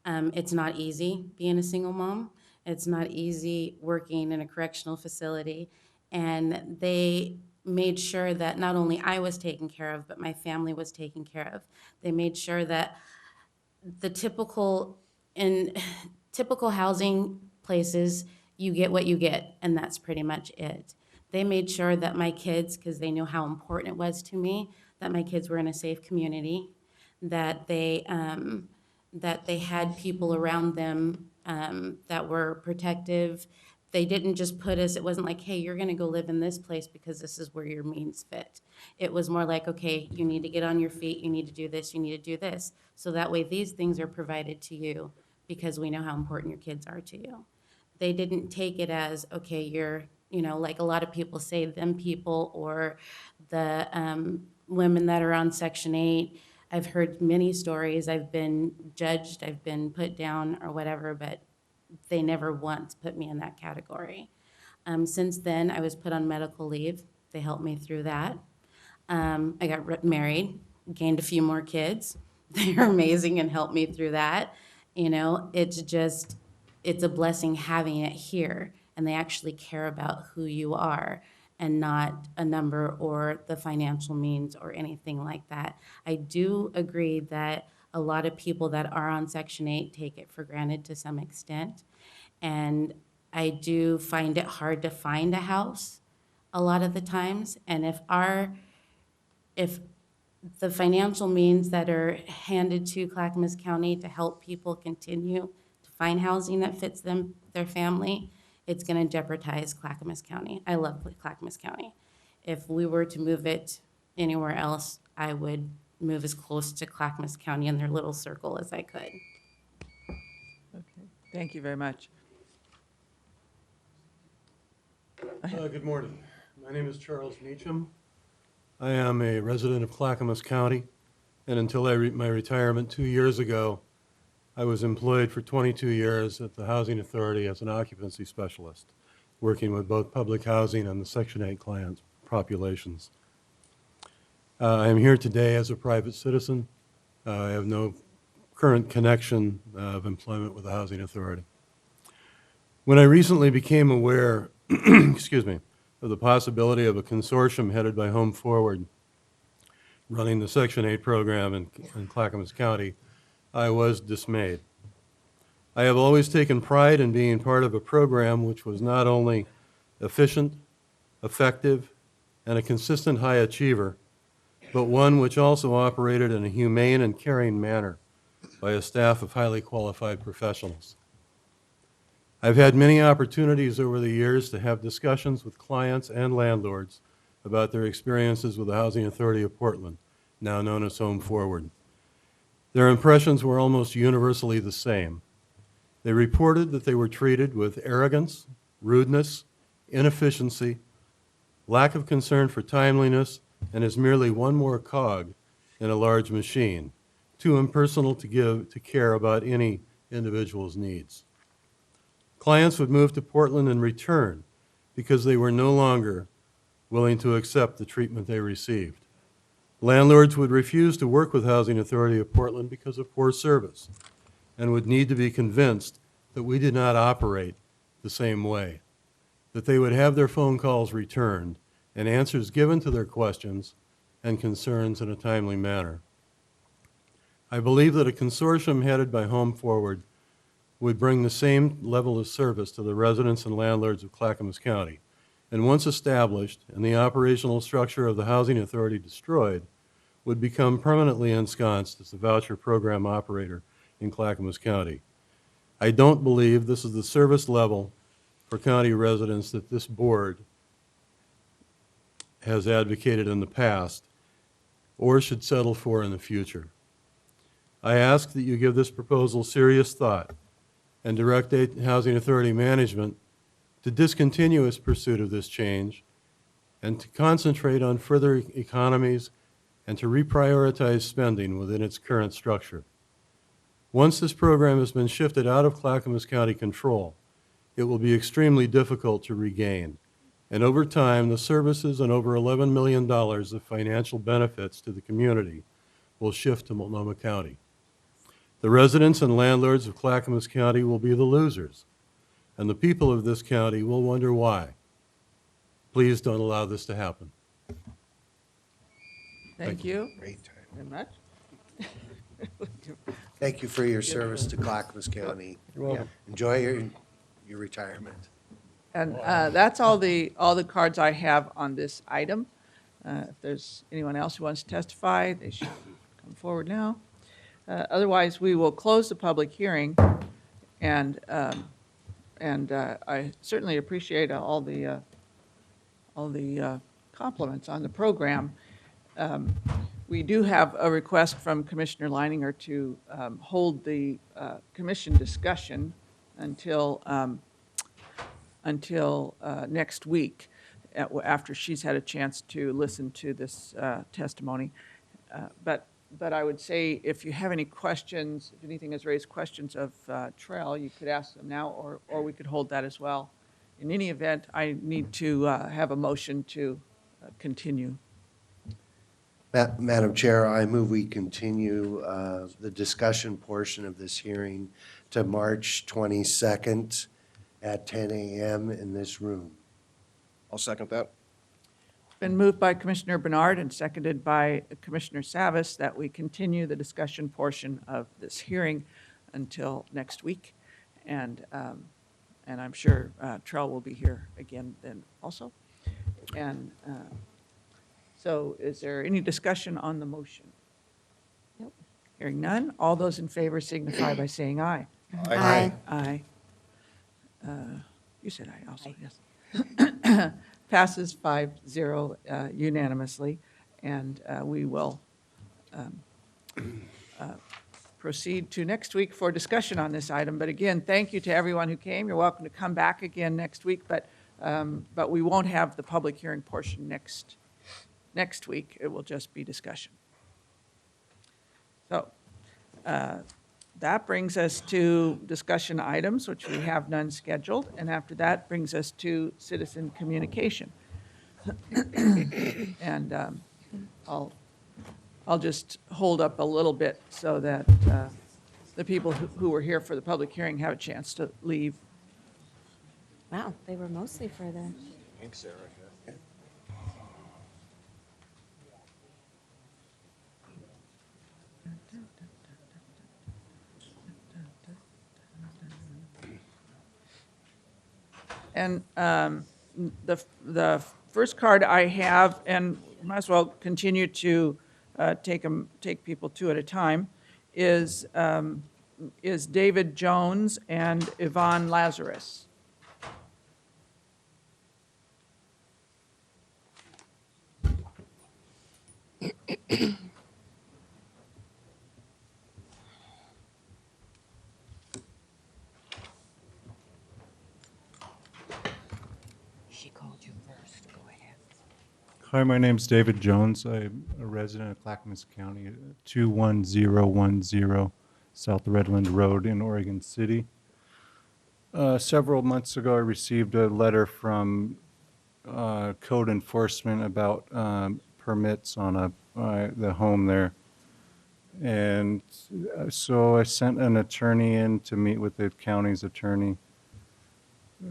It's not easy being a single mom. It's not easy working in a correctional facility. And they made sure that not only I was taken care of, but my family was taken care of. They made sure that the typical housing places, you get what you get, and that's pretty much it. They made sure that my kids, because they knew how important it was to me, that my kids were in a safe community, that they had people around them that were protective. They didn't just put us, it wasn't like, hey, you're gonna go live in this place because this is where your means fit. It was more like, okay, you need to get on your feet, you need to do this, you need to do this. So that way these things are provided to you because we know how important your kids are to you. They didn't take it as, okay, you're, like a lot of people say, them people or the women that are on Section 8. I've heard many stories. I've been judged, I've been put down or whatever, but they never once put me in that category. Since then, I was put on medical leave. They helped me through that. I got married, gained a few more kids. They're amazing and helped me through that. It's a blessing having it here and they actually care about who you are and not a number or the financial means or anything like that. I do agree that a lot of people that are on Section 8 take it for granted to some extent. And I do find it hard to find a house a lot of the times. And if the financial means that are handed to Clackamas County to help people continue to find housing that fits them, their family, it's going to jeopardize Clackamas County. I love Clackamas County. If we were to move it anywhere else, I would move as close to Clackamas County in their little circle as I could. Okay, thank you very much. Good morning. My name is Charles Meacham. I am a resident of Clackamas County, and until my retirement 2 years ago, I was employed for 22 years at the Housing Authority as an occupancy specialist, working with both public housing and the Section 8 client populations. I am here today as a private citizen. I have no current connection of employment with the Housing Authority. When I recently became aware, excuse me, of the possibility of a consortium headed by Home Forward running the Section 8 program in Clackamas County, I was dismayed. I have always taken pride in being part of a program which was not only efficient, effective, and a consistent high achiever, but one which also operated in a humane and caring manner by a staff of highly qualified professionals. I've had many opportunities over the years to have discussions with clients and landlords about their experiences with the Housing Authority of Portland, now known as Home Forward. Their impressions were almost universally the same. They reported that they were treated with arrogance, rudeness, inefficiency, lack of concern for timeliness, and as merely one more cog in a large machine, too impersonal to care about any individual's needs. Clients would move to Portland and return because they were no longer willing to accept the treatment they received. Landlords would refuse to work with Housing Authority of Portland because of poor service and would need to be convinced that we did not operate the same way, that they would have their phone calls returned and answers given to their questions and concerns in a timely manner. I believe that a consortium headed by Home Forward would bring the same level of service to the residents and landlords of Clackamas County. And once established and the operational structure of the Housing Authority destroyed, would become permanently ensconced as the voucher program operator in Clackamas County. I don't believe this is the service level for county residents that this board has advocated in the past or should settle for in the future. I ask that you give this proposal serious thought and direct Housing Authority management to discontinue its pursuit of this change and to concentrate on further economies and to reprioritize spending within its current structure. Once this program has been shifted out of Clackamas County control, it will be extremely difficult to regain. And over time, the services and over $11 million of financial benefits to the community will shift to Multnomah County. The residents and landlords of Clackamas County will be the losers, and the people of this county will wonder why. Please don't allow this to happen. Thank you Great time. very much. Thank you for your service to Clackamas County. You're welcome. Enjoy your retirement. And that's all the cards I have on this item. If there's anyone else who wants to testify, they should come forward now. Otherwise, we will close the public hearing, and I certainly appreciate all the compliments on the program. We do have a request from Commissioner Leininger to hold the commission discussion until next week, after she's had a chance to listen to this testimony. But I would say if you have any questions, if anything has raised questions of Trail, you could ask them now, or we could hold that as well. In any event, I need to have a motion to continue. Madam Chair, I move we continue the discussion portion of this hearing to March 22nd at 10 a.m. in this room. I'll second that. Been moved by Commissioner Bernard and seconded by Commissioner Savas that we continue the discussion portion of this hearing until next week. And I'm sure Trell will be here again then also. And so is there any discussion on the motion? Nope. Hearing none, all those in favor signify by saying aye. Aye. Aye. You said aye also, yes. Passes 5-0 unanimously, and we will proceed to next week for discussion on this item. But again, thank you to everyone who came. You're welcome to come back again next week, but we won't have the public hearing portion next week. It will just be discussion. So that brings us to discussion items, which we have none scheduled, and after that brings us to citizen communication. And I'll just hold up a little bit so that the people who were here for the public hearing have a chance to leave. Wow, they were mostly for the. Thanks, Erica. And the first card I have, and might as well continue to take people two at a time, is David Jones and Yvonne Lazarus. Hi, my name's David Jones. I'm a resident of Clackamas County, 21010 South Redland Road in Oregon City. Several months ago, I received a letter from code enforcement about permits on the home there. And so I sent an attorney in to meet with the county's attorney.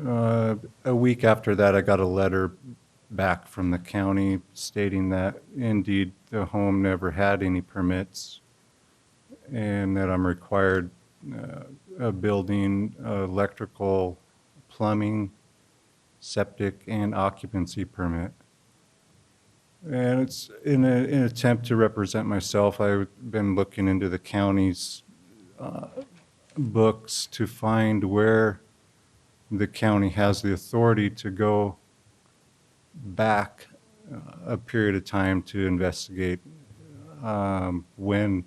A week after that, I got a letter back from the county stating that indeed the home never had any permits and that I'm required a building, electrical, plumbing, septic, and occupancy permit. And it's in an attempt to represent myself, I've been looking into the county's books to find where the county has the authority to go back a period of time to investigate when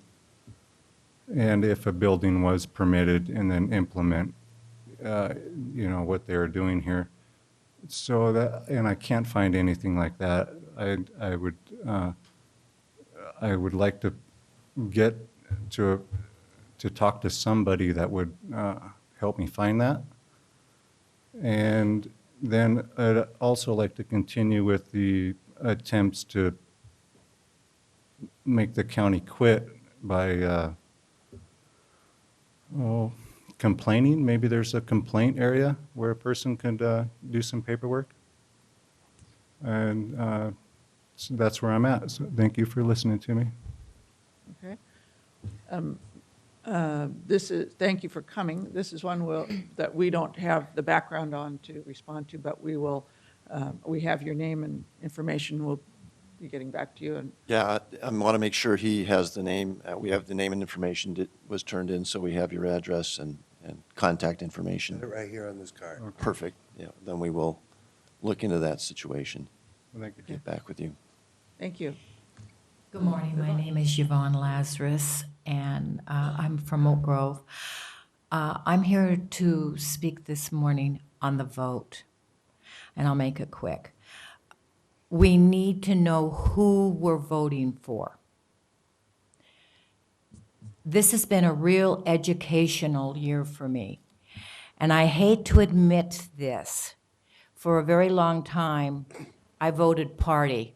and if a building was permitted and then implement, what they are doing here. So that, and I can't find anything like that. I would like to get to talk to somebody that would help me find that. And then I'd also like to continue with the attempts to make the county quit by complaining. Maybe there's a complaint area where a person could do some paperwork. And so that's where I'm at. So thank you for listening to me. Okay. Thank you for coming. This is one that we don't have the background on to respond to, but we have your name and information. We'll be getting back to you. And Yeah, I want to make sure he has the name. We have the name and information that was turned in, so we have your address and contact information. Put it right here on this card. Perfect. Yeah, then we will look into that situation. Well, thank you. Get back with you. thank you. Good morning. My name is Yvonne Lazarus, and I'm from Oak Grove. I'm here to speak this morning on the vote, and I'll make it quick. We need to know who we're voting for. This has been a real educational year for me, and I hate to admit this. For a very long time, I voted party.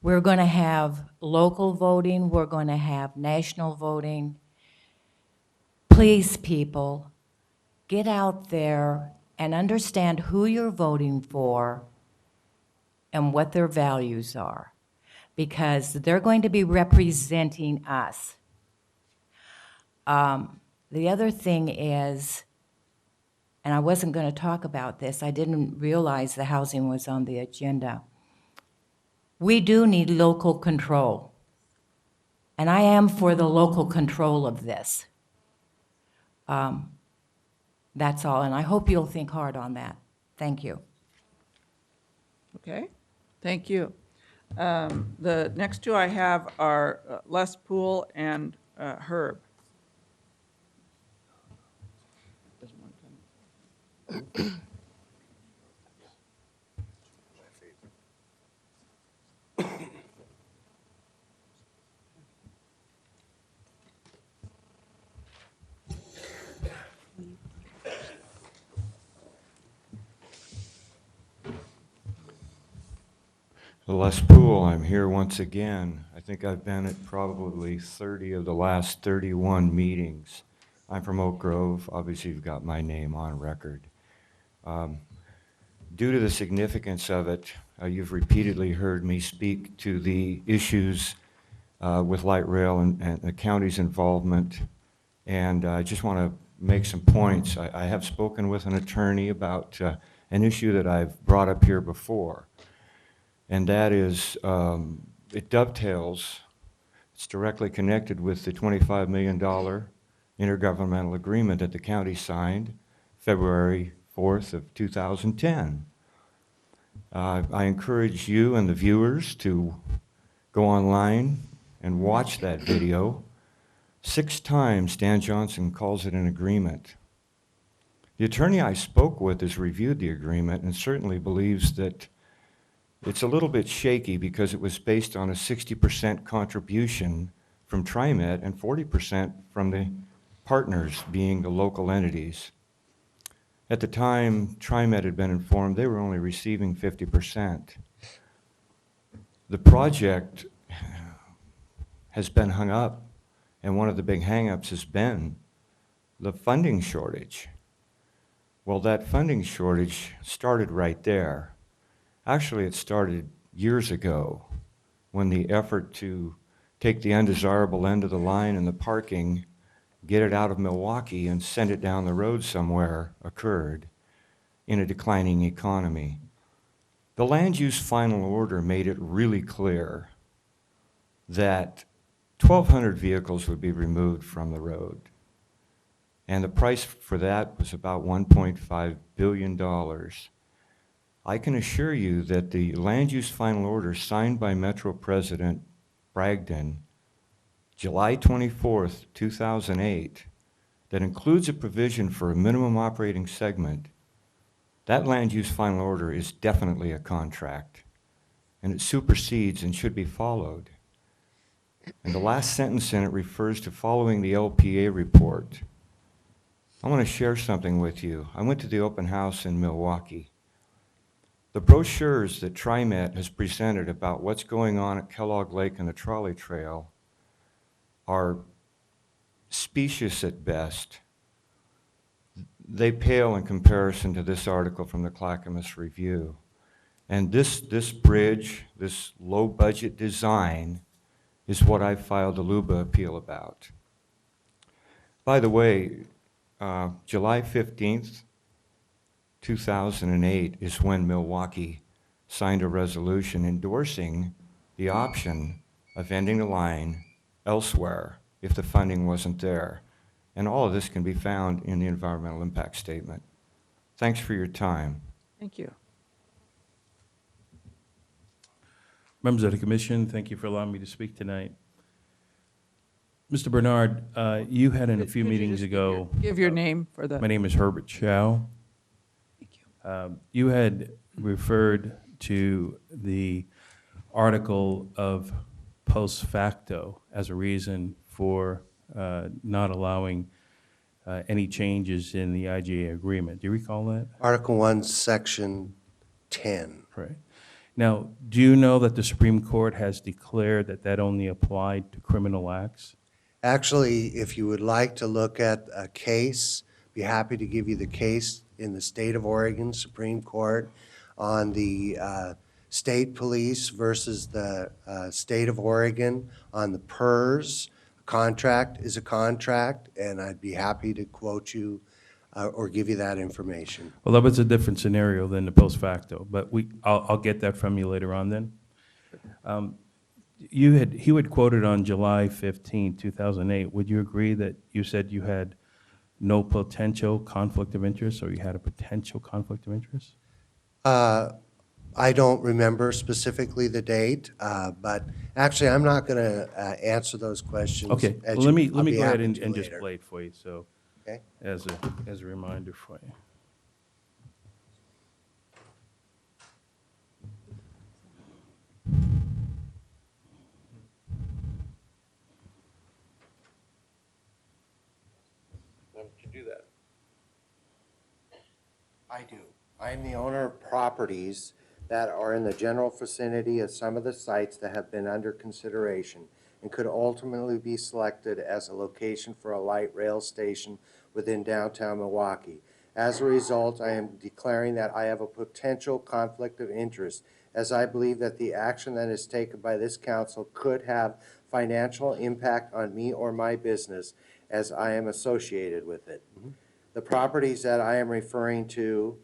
We're going to have local voting. We're going to have national voting. Please, people, get out there and understand who you're voting for and what their values are, because they're going to be representing us. The other thing is, and I wasn't going to talk about this, I didn't realize the housing was on the agenda. We do need local control. And I am for the local control of this. That's all, and I hope you'll think hard on that. Thank you. Okay, thank you. The next two I have are Les Poole and Herb. Les Poole, I'm here once again. I think I've been at probably 30 of the last 31 meetings. I'm from Oak Grove. Obviously, you've got my name on record. Due to the significance of it, you've repeatedly heard me speak to the issues with light rail and the county's involvement. And I just want to make some points. I have spoken with an attorney about an issue that I've brought up here before. And that is, it dovetails, it's directly connected with the $25 million intergovernmental agreement that the county signed February 4th of 2010. I encourage you and the viewers to go online and watch that video. 6 times Dan Johnson calls it an agreement. The attorney I spoke with has reviewed the agreement and certainly believes that it's a little bit shaky because it was based on a 60% contribution from TriMet and 40% from the partners, being the local entities. At the time, TriMet had been informed they were only receiving 50%. The project has been hung up, and one of the big hang-ups has been the funding shortage. Well, that funding shortage started right there. Actually, it started years ago when the effort to take the undesirable end of the line and the parking, get it out of Milwaukee and send it down the road somewhere occurred in a declining economy. The land use final order made it really clear that 1,200 vehicles would be removed from the road. And the price for that was about $1.5 billion. I can assure you that the land use final order signed by Metro President Bragdon, July 24th, 2008, that includes a provision for a minimum operating segment, that land use final order is definitely a contract, and it supersedes and should be followed. And the last sentence in it refers to following the LPA report. I want to share something with you. I went to the open house in Milwaukee. The brochures that TriMet has presented about what's going on at Kellogg Lake and the trolley trail are specious at best. They pale in comparison to this article from the Clackamas Review. And this bridge, this low-budget design, is what I filed the LUBA appeal about. By the way, July 15th, 2008 is when Milwaukee signed a resolution endorsing the option of ending the line elsewhere if the funding wasn't there. And all of this can be found in the environmental impact statement. Thanks for your time. Thank you. Members of the Commission, thank you for allowing me to speak tonight. Mr. Bernard, you had in a few Could you meetings just ago. give your name for the. My name is Herbert Chow. Thank you. You had referred to the article of post facto as a reason for not allowing any changes in the IGA agreement. Do you recall that? Article 1, Section 10. Right. Now, do you know that the Supreme Court has declared that that only applied to criminal acts? Actually, if you would like to look at a case be happy to give you the case in the state of Oregon Supreme Court on the state police versus the state of Oregon on the PERS. Contract is a contract, and I'd be happy to quote you or give you that information. Well, that was a different scenario than the post facto, but I'll get that from you later on then. He had quoted on July 15, 2008. Would you agree that you said you had no potential conflict of interest, or you had a potential conflict of interest? I don't remember specifically the date, but actually, I'm not going to answer those questions. Okay, as well, you- let me I'll be go ahead happy and to just later. play it for you, so, Okay. as a reminder for you. To do that. I do. I am the owner of properties that are in the general vicinity of some of the sites that have been under consideration and could ultimately be selected as a location for a light rail station within downtown Milwaukee. As a result, I am declaring that I have a potential conflict of interest, as I believe that the action that is taken by this council could have financial impact on me or my business, as I am associated with it. The properties that I am referring to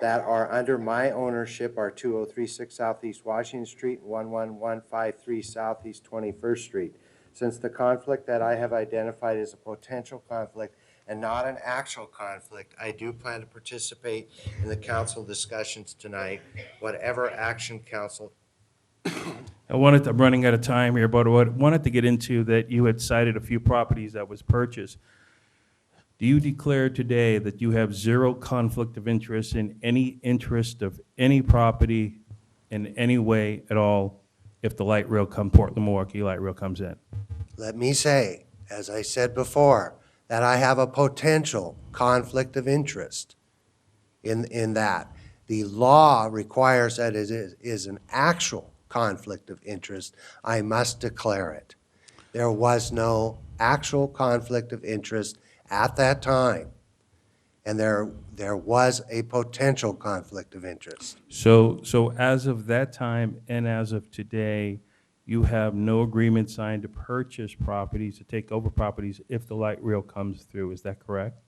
that are under my ownership are 2036 Southeast Washington Street and 11153 Southeast 21st Street. Since the conflict that I have identified is a potential conflict and not an actual conflict, I do plan to participate in the council discussions tonight, whatever action council. I'm running out of time here, but I wanted to get into that you had cited a few properties that was purchased. Do you declare today that you have zero conflict of interest in any interest of any property in any way at all if the light rail Portland Milwaukee light rail comes in? Let me say, as I said before, that I have a potential conflict of interest in that. The law requires that it is an actual conflict of interest. I must declare it. There was no actual conflict of interest at that time, and there was a potential conflict of interest. So as of that time and as of today, you have no agreement signed to purchase properties, to take over properties if the light rail comes through. Is that correct?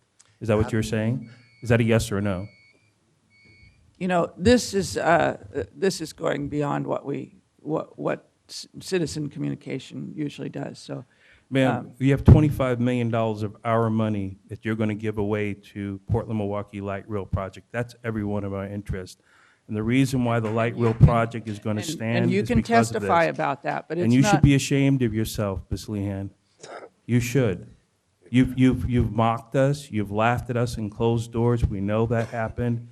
Is that what you're saying? Is that a yes or a no? You know, this is going beyond what citizen communication usually does, so. Ma'am, you have $25 million of our money that you're going to give away to Portland Milwaukee Light Rail Project. That's every one of our interests. And the reason why the light rail project is going to stand And you is can because of testify this. about that, but it's not. And you should be ashamed of yourself, Ms. Lehan. You should. You've mocked us, you've laughed at us in closed doors, we know that happened.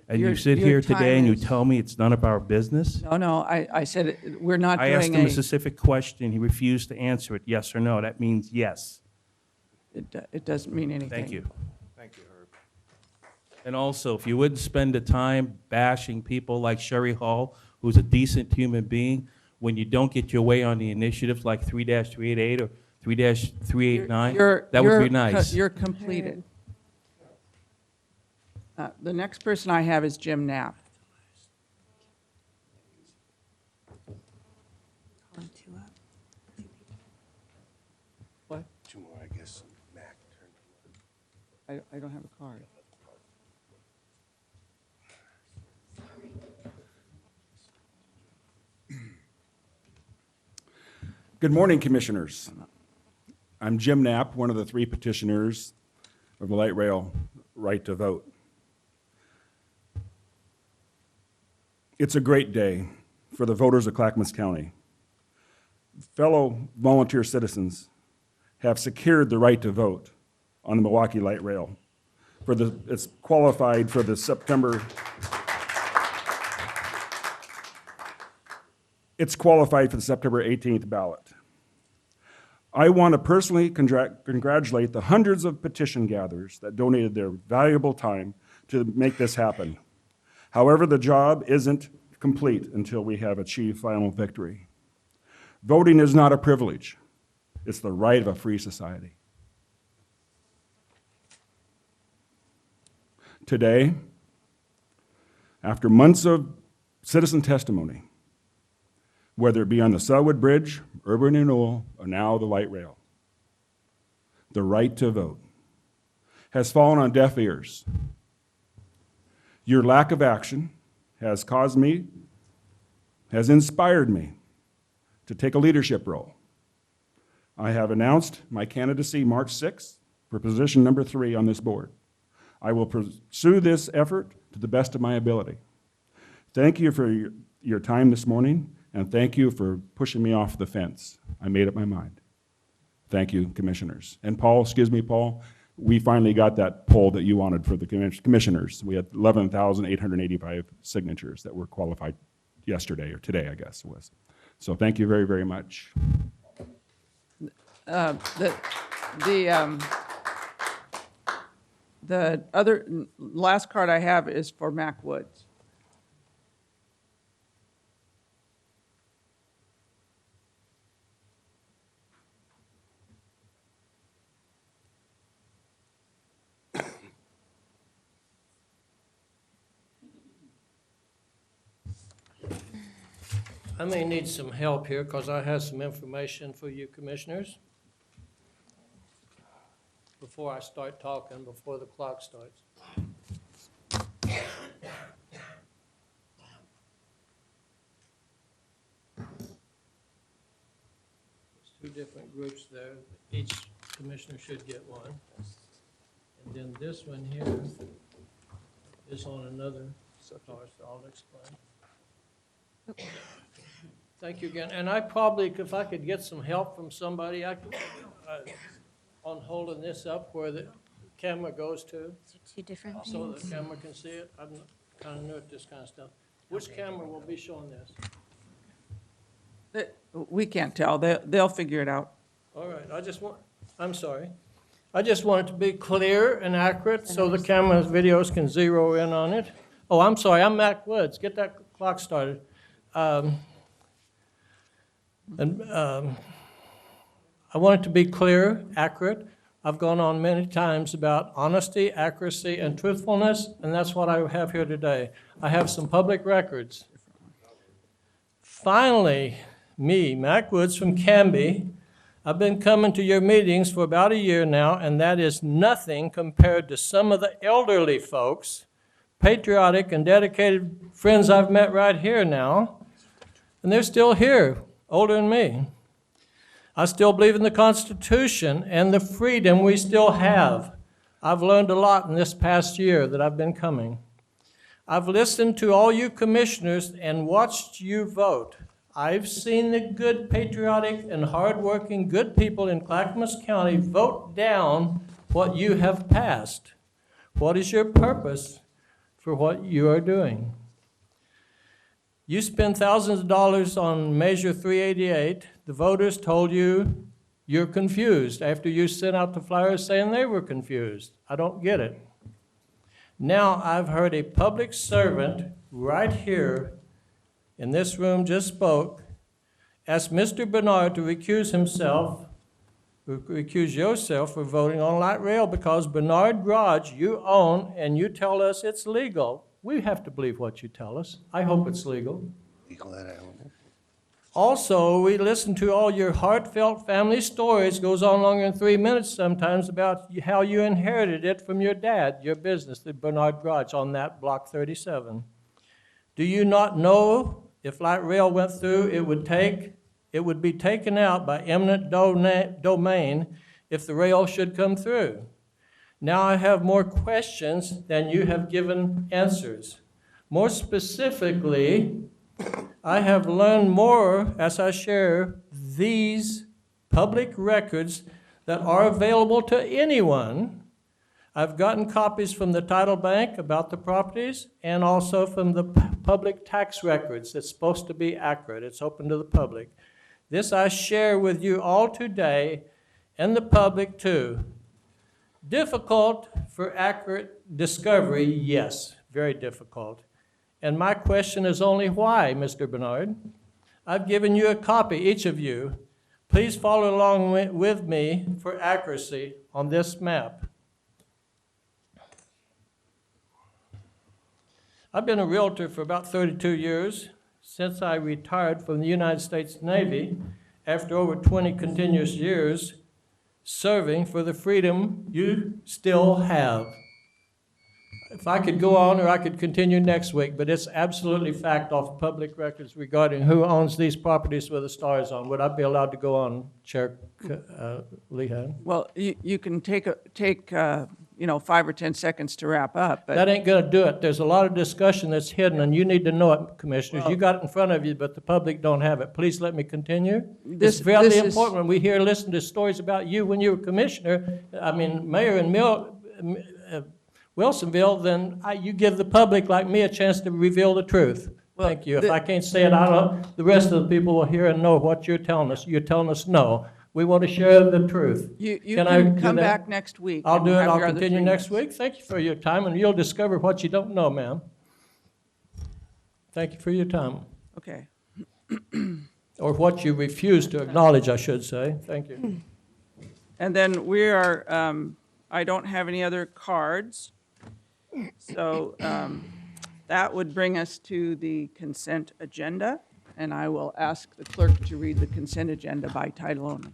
And you sit here today and you tell me it's none of our business? No, I said we're not I doing asked him a specific question, he refused to answer it, yes or no. That means yes. It doesn't mean anything. Thank you. Thank you, Herb. And also, if you wouldn't spend the time bashing people like Sherry Hall, who's a decent human being, when you don't get your way on the initiatives like 3-388 or 3-389, that would be nice. You're completed. The next person I have is Jim Knapp. What? Two more, I guess. Mac turned. I don't have a card. Good morning, Commissioners. I'm Jim Knapp, one of the three petitioners of the light rail right to vote. It's a great day for the voters of Clackamas County. Fellow volunteer citizens have secured the right to vote on the Milwaukee Light Rail. It's qualified for the September 18th ballot. I want to personally congratulate the hundreds of petition gatherers that donated their valuable time to make this happen. However, the job isn't complete until we have achieved final victory. Voting is not a privilege. It's the right of a free society. today, after months of citizen testimony, whether it be on the Selwood Bridge, urban renewal, or now the light rail, the right to vote has fallen on deaf ears. Your lack of action has inspired me to take a leadership role. I have announced my candidacy March 6th for position number 3 on this board. I will pursue this effort to the best of my ability. Thank you for your time this morning, and thank you for pushing me off the fence. I made up my mind. Thank you, commissioners. And Paul, we finally got that poll that you wanted for the commissioners. We had 11,885 signatures that were qualified yesterday, or today, I guess it was. So thank you very, very much. The other, last card I have is for Mac Woods. I may need some help here because I have some information for you commissioners before I start talking, before the clock starts. There's 2 different groups there. Each commissioner should get one. And then this one here is on another source. I'll explain. Thank you again. And I probably, if I could get some help from somebody, I could, on holding this up where the camera goes to. Two different So the camera can see it. I'm kind of new at this kind of stuff. Which camera will be showing this? We can't tell. They'll figure it out. All right, I'm sorry. I just want it to be clear and accurate so the camera's videos can zero in on it. Oh, I'm sorry, I'm Mac Woods. Get that clock started. I want it to be clear, accurate. I've gone on many times about honesty, accuracy, and truthfulness, and that's what I have here today. I have some public records. Finally, me, Mac Woods from Canby, I've been coming to your meetings for about a year now, and that is nothing compared to some of the elderly folks, patriotic and dedicated friends I've met right here now, and they're still here, older than me. I still believe in the Constitution and the freedom we still have. I've learned a lot in this past year that I've been coming. I've listened to all you commissioners and watched you vote. I've seen the good, patriotic, and hardworking good people in Clackamas County vote down what you have passed. What is your purpose for what you are doing? You spend thousands of dollars on Measure 388. The voters told you you're confused after you sent out the flyers saying they were confused. I don't get it. Now I've heard a public servant right here in this room just spoke, ask Mr. Bernard to recuse yourself for voting on light rail because Bernard Garage you own and you tell us it's legal. We have to believe what you tell us. I hope it's legal. Also, we listen to all your heartfelt family stories, goes on longer than 3 minutes sometimes, about how you inherited it from your dad, your business, the Bernard Garage on that Block 37. Do you not know if light rail went through, it would be taken out by eminent domain if the rail should come through? Now I have more questions than you have given answers. More specifically, I have learned more as I share these public records that are available to anyone. I've gotten copies from the title bank about the properties and also from the public tax records. It's supposed to be accurate. It's open to the public. This I share with you all today and the public too. Difficult for accurate discovery, yes, very difficult. And my question is only why, Mr. Bernard? I've given you a copy, each of you. Please follow along with me for accuracy on this map. I've been a realtor for about 32 years, since I retired from the United States Navy after over 20 continuous years serving for the freedom you still have. If I could go on, or I could continue next week, but it's absolutely fact off public records regarding who owns these properties with the stars on. Would I be allowed to go on, Chair Lehan? Well, you can take 5 or 10 seconds to wrap up, but. That ain't gonna do it. There's a lot of discussion that's hidden, and you need to know it, Commissioners. You got it in front of you, but the public don't have it. Please let me continue. It's very important when we listen to stories about you when you were Commissioner, Mayor in Wilsonville, then you give the public like me a chance to reveal the truth. Thank you. If I can't say it, the rest of the people will hear and know what you're telling us. You're telling us no. We want to share the truth. You can come back next week. I'll do it. have I'll your other continue 3 next minutes. week. Thank you for your time, and you'll discover what you don't know, ma'am. Thank you for your time. Okay. Or what you refuse to acknowledge, I should say. Thank you. And then I don't have any other cards. So that would bring us to the consent agenda, and I will ask the clerk to read the consent agenda by title only.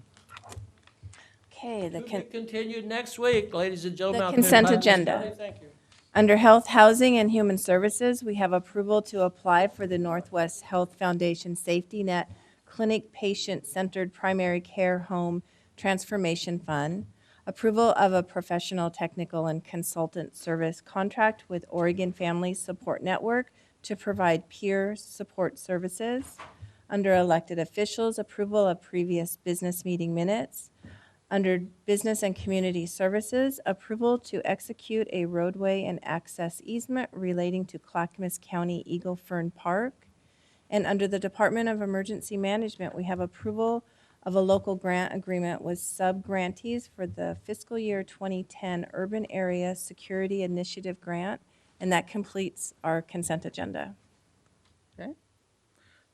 Okay, We'll be continued next week, ladies and gentlemen. The out there in consent Clackamas agenda. County. Thank you. Under Health, Housing, and Human Services, we have approval to apply for the Northwest Health Foundation Safety Net Clinic Patient-Centered Primary Care Home Transformation Fund, approval of a professional technical and consultant service contract with Oregon Family Support Network to provide peer support services. Under Elected Officials, approval of previous business meeting minutes. Under Business and Community Services, approval to execute a roadway and access easement relating to Clackamas County Eagle Fern Park. And under the Department of Emergency Management, we have approval of a local grant agreement with sub-grantees for the fiscal year 2010 Urban Area Security Initiative Grant, and that completes our consent agenda. Okay.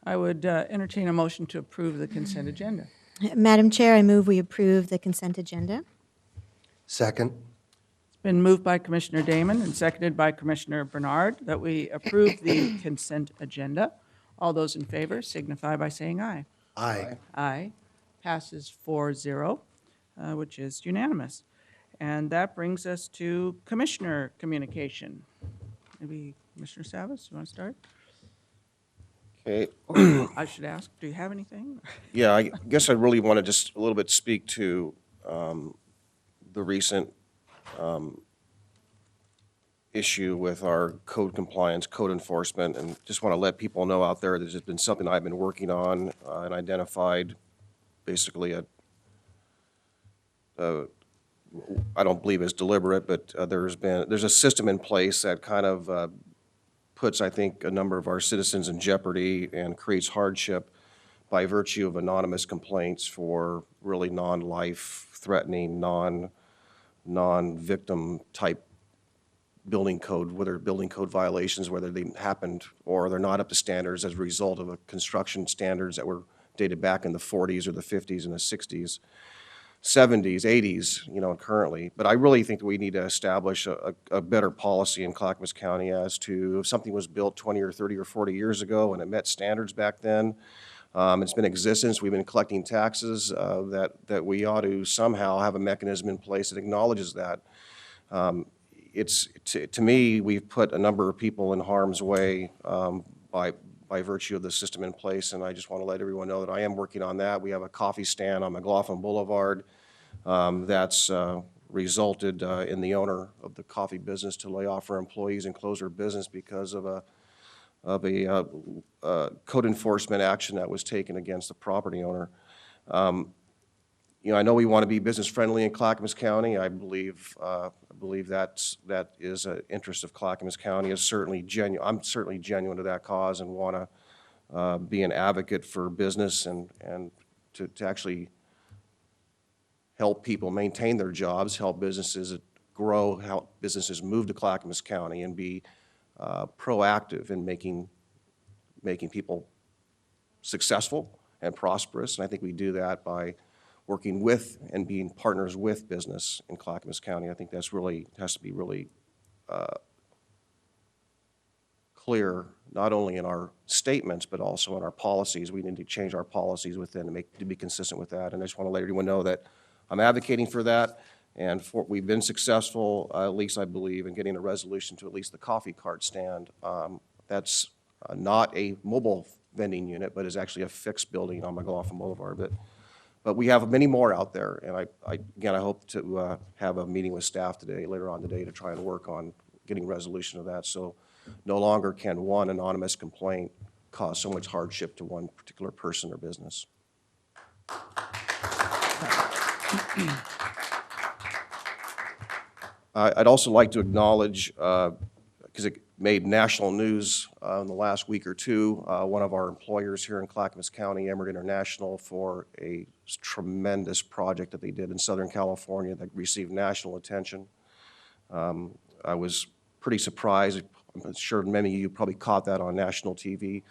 I would entertain a motion to approve the consent agenda. Madam Chair, I move we approve the consent agenda. Second. It's been moved by Commissioner Damon and seconded by Commissioner Bernard that we approve the consent agenda. All those in favor signify by saying aye. Aye. Aye. Passes 4-0, which is unanimous. And that brings us to Commissioner communication. Maybe Commissioner Savas, you want to start? Okay. Or I should ask, do you have anything? Yeah, I guess I really want to just a little bit speak to the recent issue with our code compliance, code enforcement, and just want to let people know out there that this has been something I've been working on and identified basically I don't believe it's deliberate, but there's a system in place that kind of puts, I think, a number of our citizens in jeopardy and creates hardship by virtue of anonymous complaints for really non-life threatening, non-victim type building code, whether building code violations, whether they happened or they're not up to standards as a result of a construction standards that were dated back in the 40s or the 50s and the 60s, 70s, 80s, and currently. But I really think that we need to establish a better policy in Clackamas County as to if something was built 20 or 30 or 40 years ago and it met standards back then, it's been in existence, we've been collecting taxes, that we ought to somehow have a mechanism in place that acknowledges that. To me, we've put a number of people in harm's way by virtue of the system in place, and I just want to let everyone know that I am working on that. We have a coffee stand on McLaughlin Boulevard that's resulted in the owner of the coffee business to lay off her employees and close her business because of a code enforcement action that was taken against the property owner. I know we want to be business friendly in Clackamas County. I believe that is an interest of Clackamas County. Is certainly genuine. I'm certainly genuine to that cause and want to be an advocate for business and to actually help people maintain their jobs, help businesses grow, help businesses move to Clackamas County, and be proactive in making people successful and prosperous. And I think we do that by working with and being partners with business in Clackamas County. I think that's really has to be really clear, not only in our statements, but also in our policies. We need to change our policies within to be consistent with that. And I just want to let everyone know that I'm advocating for that. And we've been successful, at least I believe, in getting a resolution to at least the coffee cart stand. That's not a mobile vending unit, but is actually a fixed building on McLaughlin Boulevard. But we have many more out there, and again, I hope to have a meeting with staff today, later on today, to try and work on getting resolution of that. So no longer can one anonymous complaint cause so much hardship to one particular person or business. I'd also like to acknowledge, because it made national news in the last week or two, one of our employers here in Clackamas County, Emert International, for a tremendous project that they did in Southern California that received national attention. I was pretty surprised. I'm sure many of you probably caught that on national TV.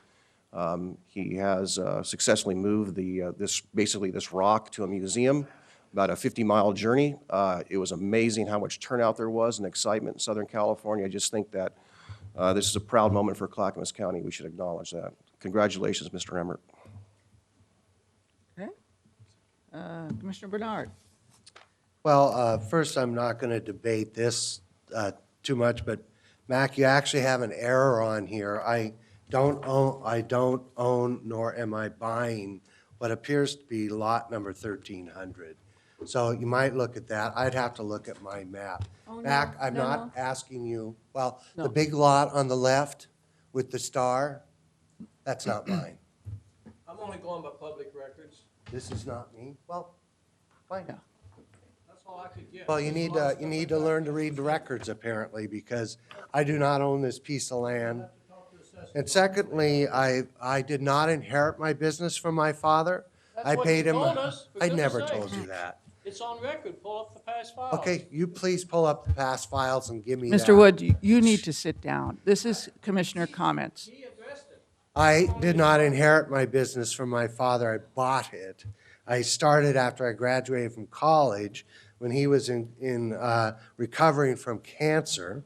He has successfully moved basically this rock to a museum, about a 50-mile journey. It was amazing how much turnout there was and excitement in Southern California. I just think that this is a proud moment for Clackamas County. We should acknowledge that. Congratulations, Mr. Emmert. Okay. Commissioner Bernard. Well, first, I'm not going to debate this too much, but Mac, you actually have an error on here. I don't own, nor am I buying what appears to be lot number 1300. So you might look at that. I'd have to look at my map. Oh, Mac, no, I'm no, not no. asking you, well, No. the big lot on the left with the star, that's not mine. I'm only going by public records. This is not me. Well, fine. That's all I could get. Well, you need to learn to read the records, apparently, because I do not own this piece of land. And secondly, I did not inherit my business from my father. That's I what paid you him. told us, for I goodness never sakes. told you that. It's on record. Pull up the past files. Okay, you please pull up the past files and give me that. Mr. Wood, you need to sit down. This is commissioner comments. I did not inherit my business from my father. I bought it. I started after I graduated from college when he was recovering from cancer.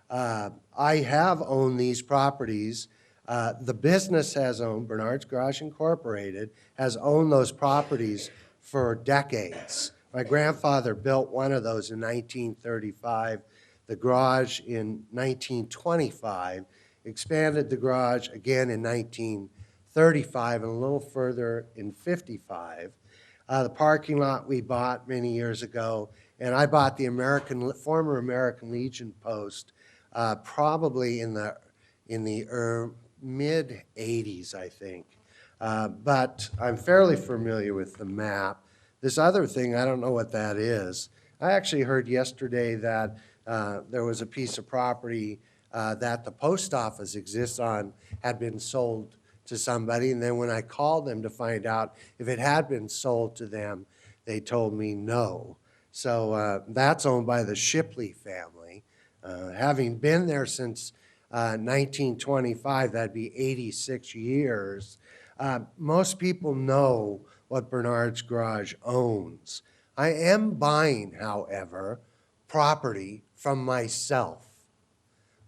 I have owned these properties. The business has owned, Bernard's Garage Incorporated, has owned those properties for decades. My grandfather built one of those in 1935, the garage in 1925, expanded the garage again in 1935, and a little further in 55. The parking lot we bought many years ago, and I bought the former American Legion post probably in the mid-'80s, I think. But I'm fairly familiar with the map. This other thing, I don't know what that is. I actually heard yesterday that there was a piece of property that the post office exists on had been sold to somebody, and then when I called them to find out if it had been sold to them, they told me no. So that's owned by the Shipley family. Having been there since 1925, that'd be 86 years. Most people know what Bernard's Garage owns. I am buying, however, property from myself.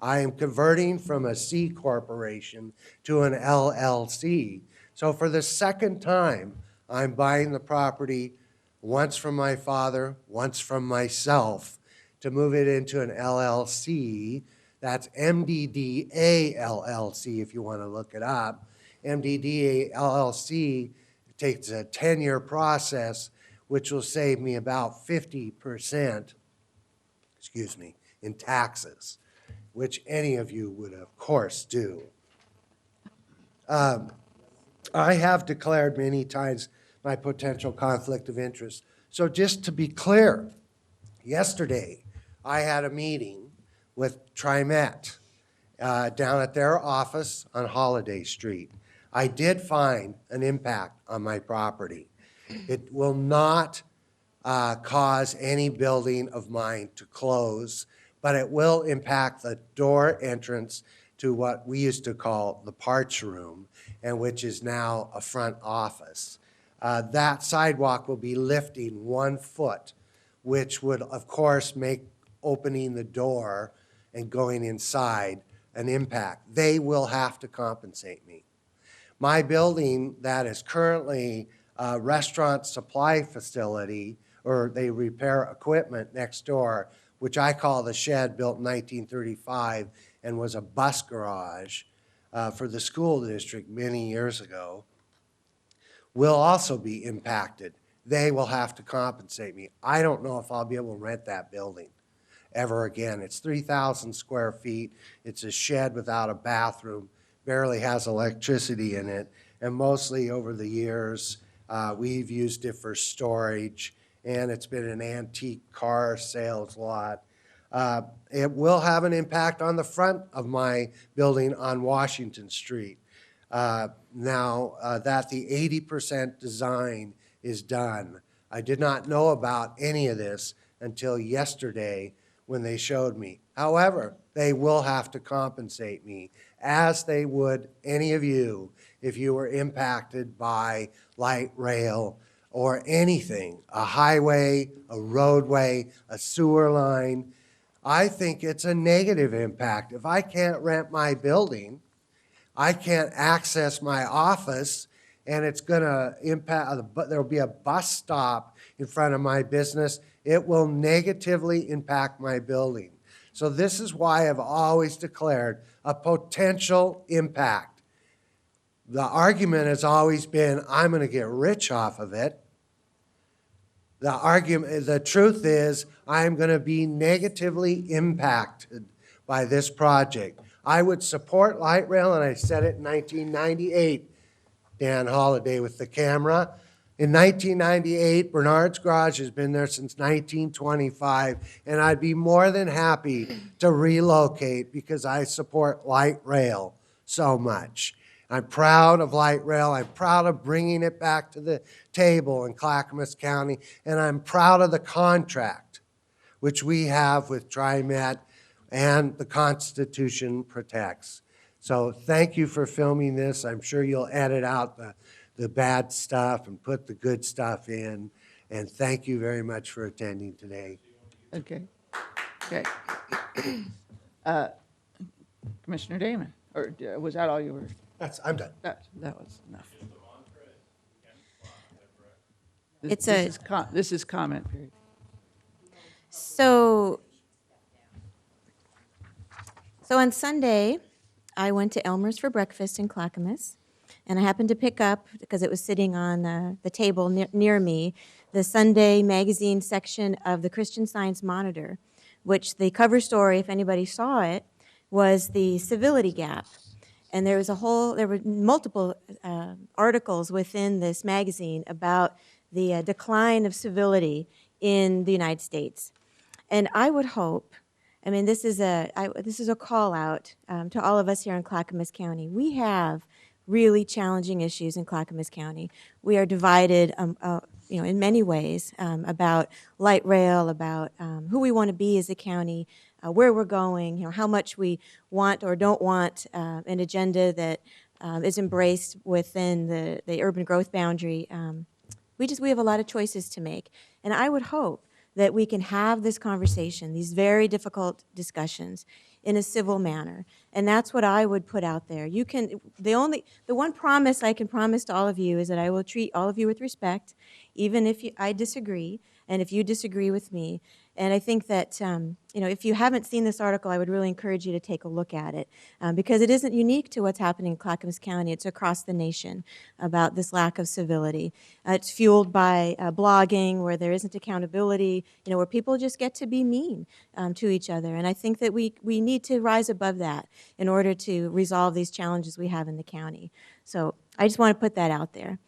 I am converting from a C corporation to an LLC. So for the second time, I'm buying the property once from my father, once from myself, to move it into an LLC. That's MDDA LLC, if you want to look it up. MDDA LLC takes a 10-year process, which will save me about 50%, in taxes, which any of you would, of course, do. I have declared many times my potential conflict of interest. So just to be clear, yesterday I had a meeting with TriMet down at their office on Holiday Street. I did find an impact on my property. It will not cause any building of mine to close, but it will impact the door entrance to what we used to call the parts room, and which is now a front office. That sidewalk will be lifting 1 foot, which would, of course, make opening the door and going inside an impact. They will have to compensate me. My building that is currently a restaurant supply facility, or they repair equipment next door, which I call the shed, built in 1935 and was a bus garage for the school district many years ago, will also be impacted. They will have to compensate me. I don't know if I'll be able to rent that building ever again. It's 3,000 square feet. It's a shed without a bathroom, barely has electricity in it, and mostly over the years, we've used it for storage, and it's been an antique car sales lot. It will have an impact on the front of my building on Washington Street. Now that the 80% design is done. I did not know about any of this until yesterday when they showed me. However, they will have to compensate me, as they would any of you if you were impacted by light rail or anything, a highway, a roadway, a sewer line. I think it's a negative impact. If I can't rent my building, I can't access my office, and it's going to impact, there'll be a bus stop in front of my business. It will negatively impact my building. So this is why I've always declared a potential impact. The argument has always been, I'm going to get rich off of it. The truth is, I'm going to be negatively impacted by this project. I would support light rail, and I said it in 1998, Dan Holliday with the camera. In 1998, Bernard's Garage has been there since 1925, and I'd be more than happy to relocate because I support light rail so much. I'm proud of light rail. I'm proud of bringing it back to the table in Clackamas County, and I'm proud of the contract which we have with TriMet and the Constitution protects. So thank you for filming this. I'm sure you'll edit out the bad stuff and put the good stuff in. And thank you very much for attending today. Okay. Okay. Commissioner Damon, or was that all you were? I'm done. That was enough. This is comment period. So on Sunday, I went to Elmer's for breakfast in Clackamas, and I happened to pick up, because it was sitting on the table near me, the Sunday magazine section of the Christian Science Monitor, which the cover story, if anybody saw it, was the civility gap. And there were multiple articles within this magazine about the decline of civility in the United States. And I would hope, I mean, this is a call out to all of us here in Clackamas County. We have really challenging issues in Clackamas County. We are divided, in many ways about light rail, about who we want to be as a county, where we're going, how much we want or don't want an agenda that is embraced within the urban growth boundary. We have a lot of choices to make, and I would hope that we can have this conversation, these very difficult discussions, in a civil manner. And that's what I would put out there. The one promise I can promise to all of you is that I will treat all of you with respect, even if I disagree, and if you disagree with me. And I think that, if you haven't seen this article, I would really encourage you to take a look at it, because it isn't unique to what's happening in Clackamas County. It's across the nation about this lack of civility. It's fueled by blogging, where there isn't accountability, where people just get to be mean to each other. And I think that we need to rise above that in order to resolve these challenges we have in the county. So I just want to put that out there.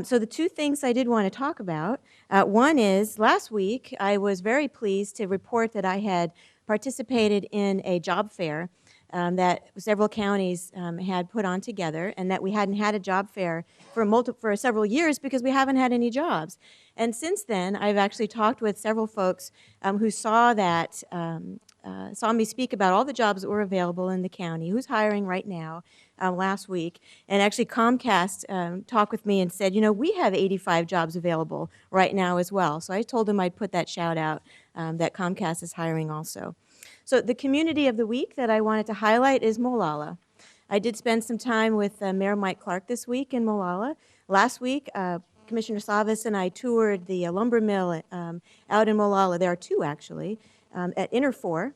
So the two things I did want to talk about, one is last week I was very pleased to report that I had participated in a job fair that several counties had put on together, and that we hadn't had a job fair for several years because we haven't had any jobs. And since then, I've actually talked with several folks who saw me speak about all the jobs that were available in the county, who's hiring right now, last week. And actually Comcast talked with me and said, we have 85 jobs available right now as well. So I told them I'd put that shout out that Comcast is hiring also. So the community of the week that I wanted to highlight is Molalla. I did spend some time with Mayor Mike Clark this week in Molalla. Last week, Commissioner Savas and I toured the lumber mill out in Molalla. There are two, actually, at Interfor,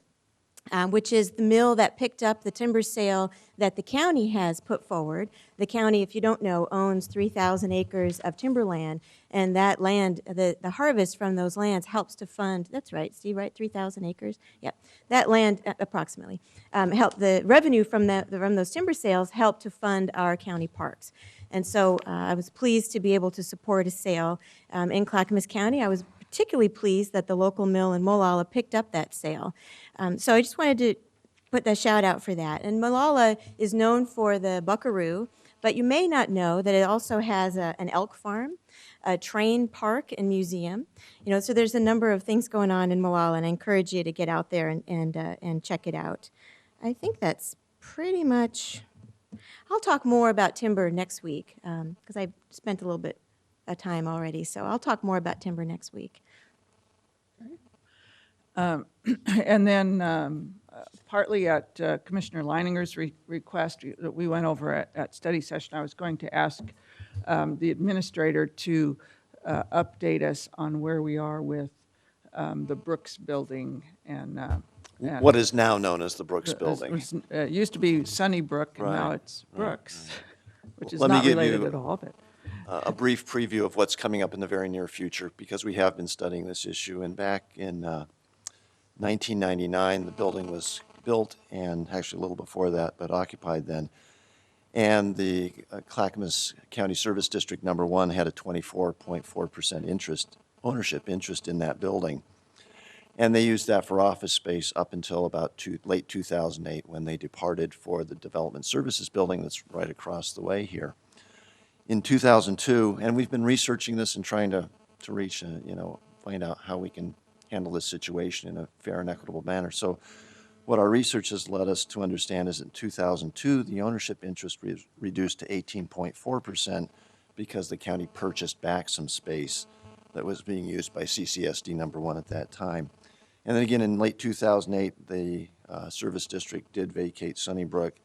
which is the mill that picked up the timber sale that the county has put forward. The county, if you don't know, owns 3,000 acres of timberland, and that land, the harvest from those lands helps to fund, that's right, Steve, right, 3,000 acres? Yep, that land, approximately, the revenue from those timber sales help to fund our county parks. And so I was pleased to be able to support a sale in Clackamas County. I was particularly pleased that the local mill in Molalla picked up that sale. So I just wanted to put the shout out for that. And Molalla is known for the buckaroo, but you may not know that it also has an elk farm, a train park and museum. You know, so there's a number of things going on in Molalla, and I encourage you to get out there and check it out. I think that's pretty much. I'll talk more about timber next week because I spent a little bit of time already. So I'll talk more about timber next week. And then partly at Commissioner Leininger's request that we went over at study session, I was going to ask the administrator to update us on where we are with the Brooks Building and What is now known as the Brooks Building. It used to be Sunnybrook, and now Right, it's Brooks, which is Let me not give related you at all. But a brief preview of what's coming up in the very near future, because we have been studying this issue. And back in 1999, the building was built, and actually a little before that, but occupied then. And the Clackamas County Service District Number 1 had a 24.4% ownership interest in that building. And they used that for office space up until about late 2008, when they departed for the Development Services Building that's right across the way here. In 2002, and we've been researching this and trying to reach, find out how we can handle this situation in a fair and equitable manner. So what our research has led us to understand is in 2002, the ownership interest was reduced to 18.4% because the county purchased back some space that was being used by CCSD Number 1 at that time. And then again, in late 2008, the service district did vacate Sunnybrook.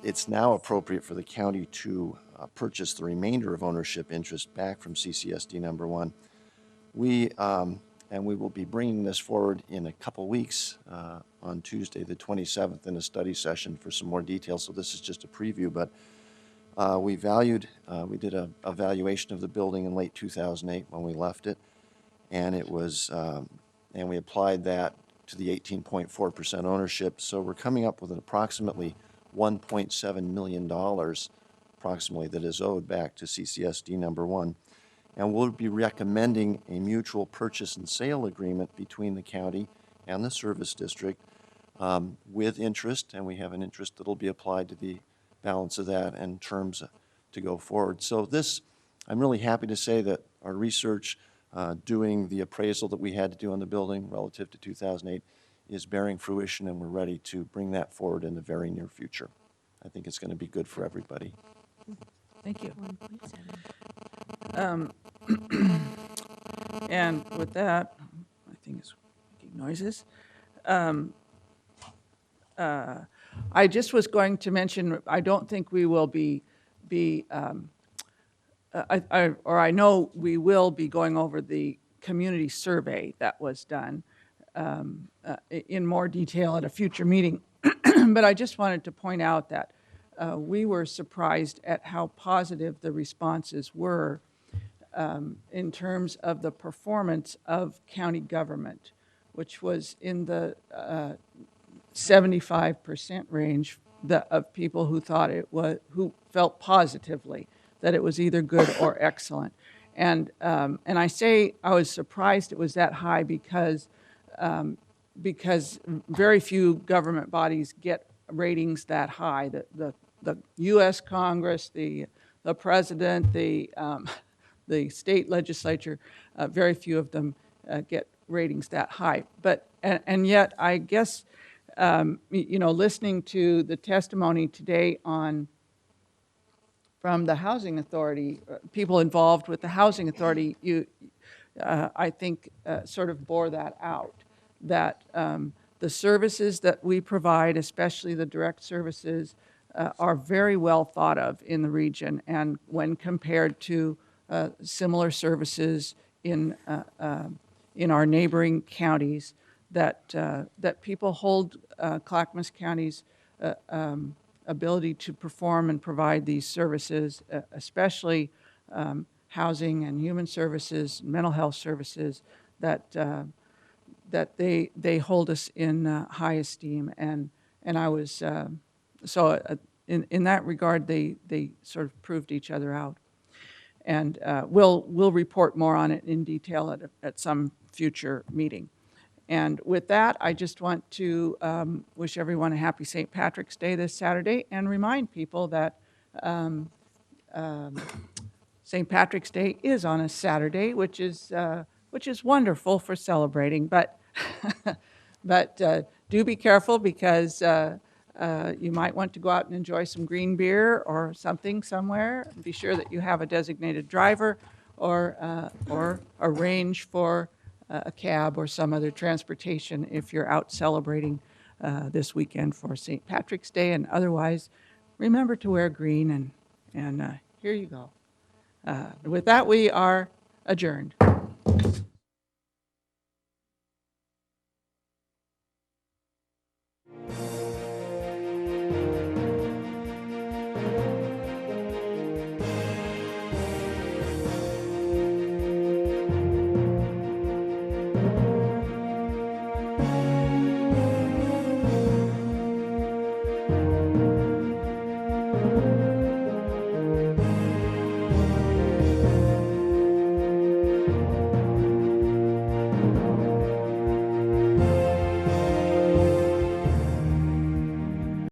It's now appropriate for the county to purchase the remainder of ownership interest back from CCSD Number 1. And we will be bringing this forward in a couple weeks on Tuesday, the 27th, in a study session for some more details. So this is just a preview, but we did a evaluation of the building in late 2008 when we left it, and it was, and we applied that to the 18.4% ownership. So we're coming up with an approximately $1.7 million, approximately, that is owed back to CCSD Number 1. And we'll be recommending a mutual purchase and sale agreement between the county and the service district with interest, and we have an interest that will be applied to the balance of that and terms to go forward. So this, I'm really happy to say that our research, doing the appraisal that we had to do on the building relative to 2008, is bearing fruition, and we're ready to bring that forward in the very near future. I think it's going to be good for everybody. thank you. And with that, I think it's making noises. I just was going to mention, I don't think we will I know we will be going over the community survey that was done in more detail at a future meeting. But I just wanted to point out that we were surprised at how positive the responses were in terms of the performance of county government, which was in the 75% range of people who thought who felt positively that it was either good or excellent. And I say I was surprised it was that high because very few government bodies get ratings that high. The U.S. Congress, the president, the state legislature, very few of them get ratings that high. And yet, I guess, listening to the testimony today from the Housing Authority, people involved with the Housing Authority, I think sort of bore that out, that The services that we provide, especially the direct services, are very well thought of in the region, and when compared to similar services in our neighboring counties, that people hold Clackamas County's ability to perform and provide these services, especially housing and human services, mental health services, that they hold us in high esteem. And I was in that regard, they sort of proved each other out. And we'll report more on it in detail at some future meeting. And with that, I just want to wish everyone a happy St. Patrick's Day this Saturday, and remind people that St. Patrick's Day is on a Saturday, which is wonderful for celebrating. But do be careful, because you might want to go out and enjoy some green beer or something somewhere. Be sure that you have a designated driver, or arrange for a cab or some other transportation if you're out celebrating this weekend for St. Patrick's Day. And otherwise, remember to wear green, and here you go. With that, we are adjourned.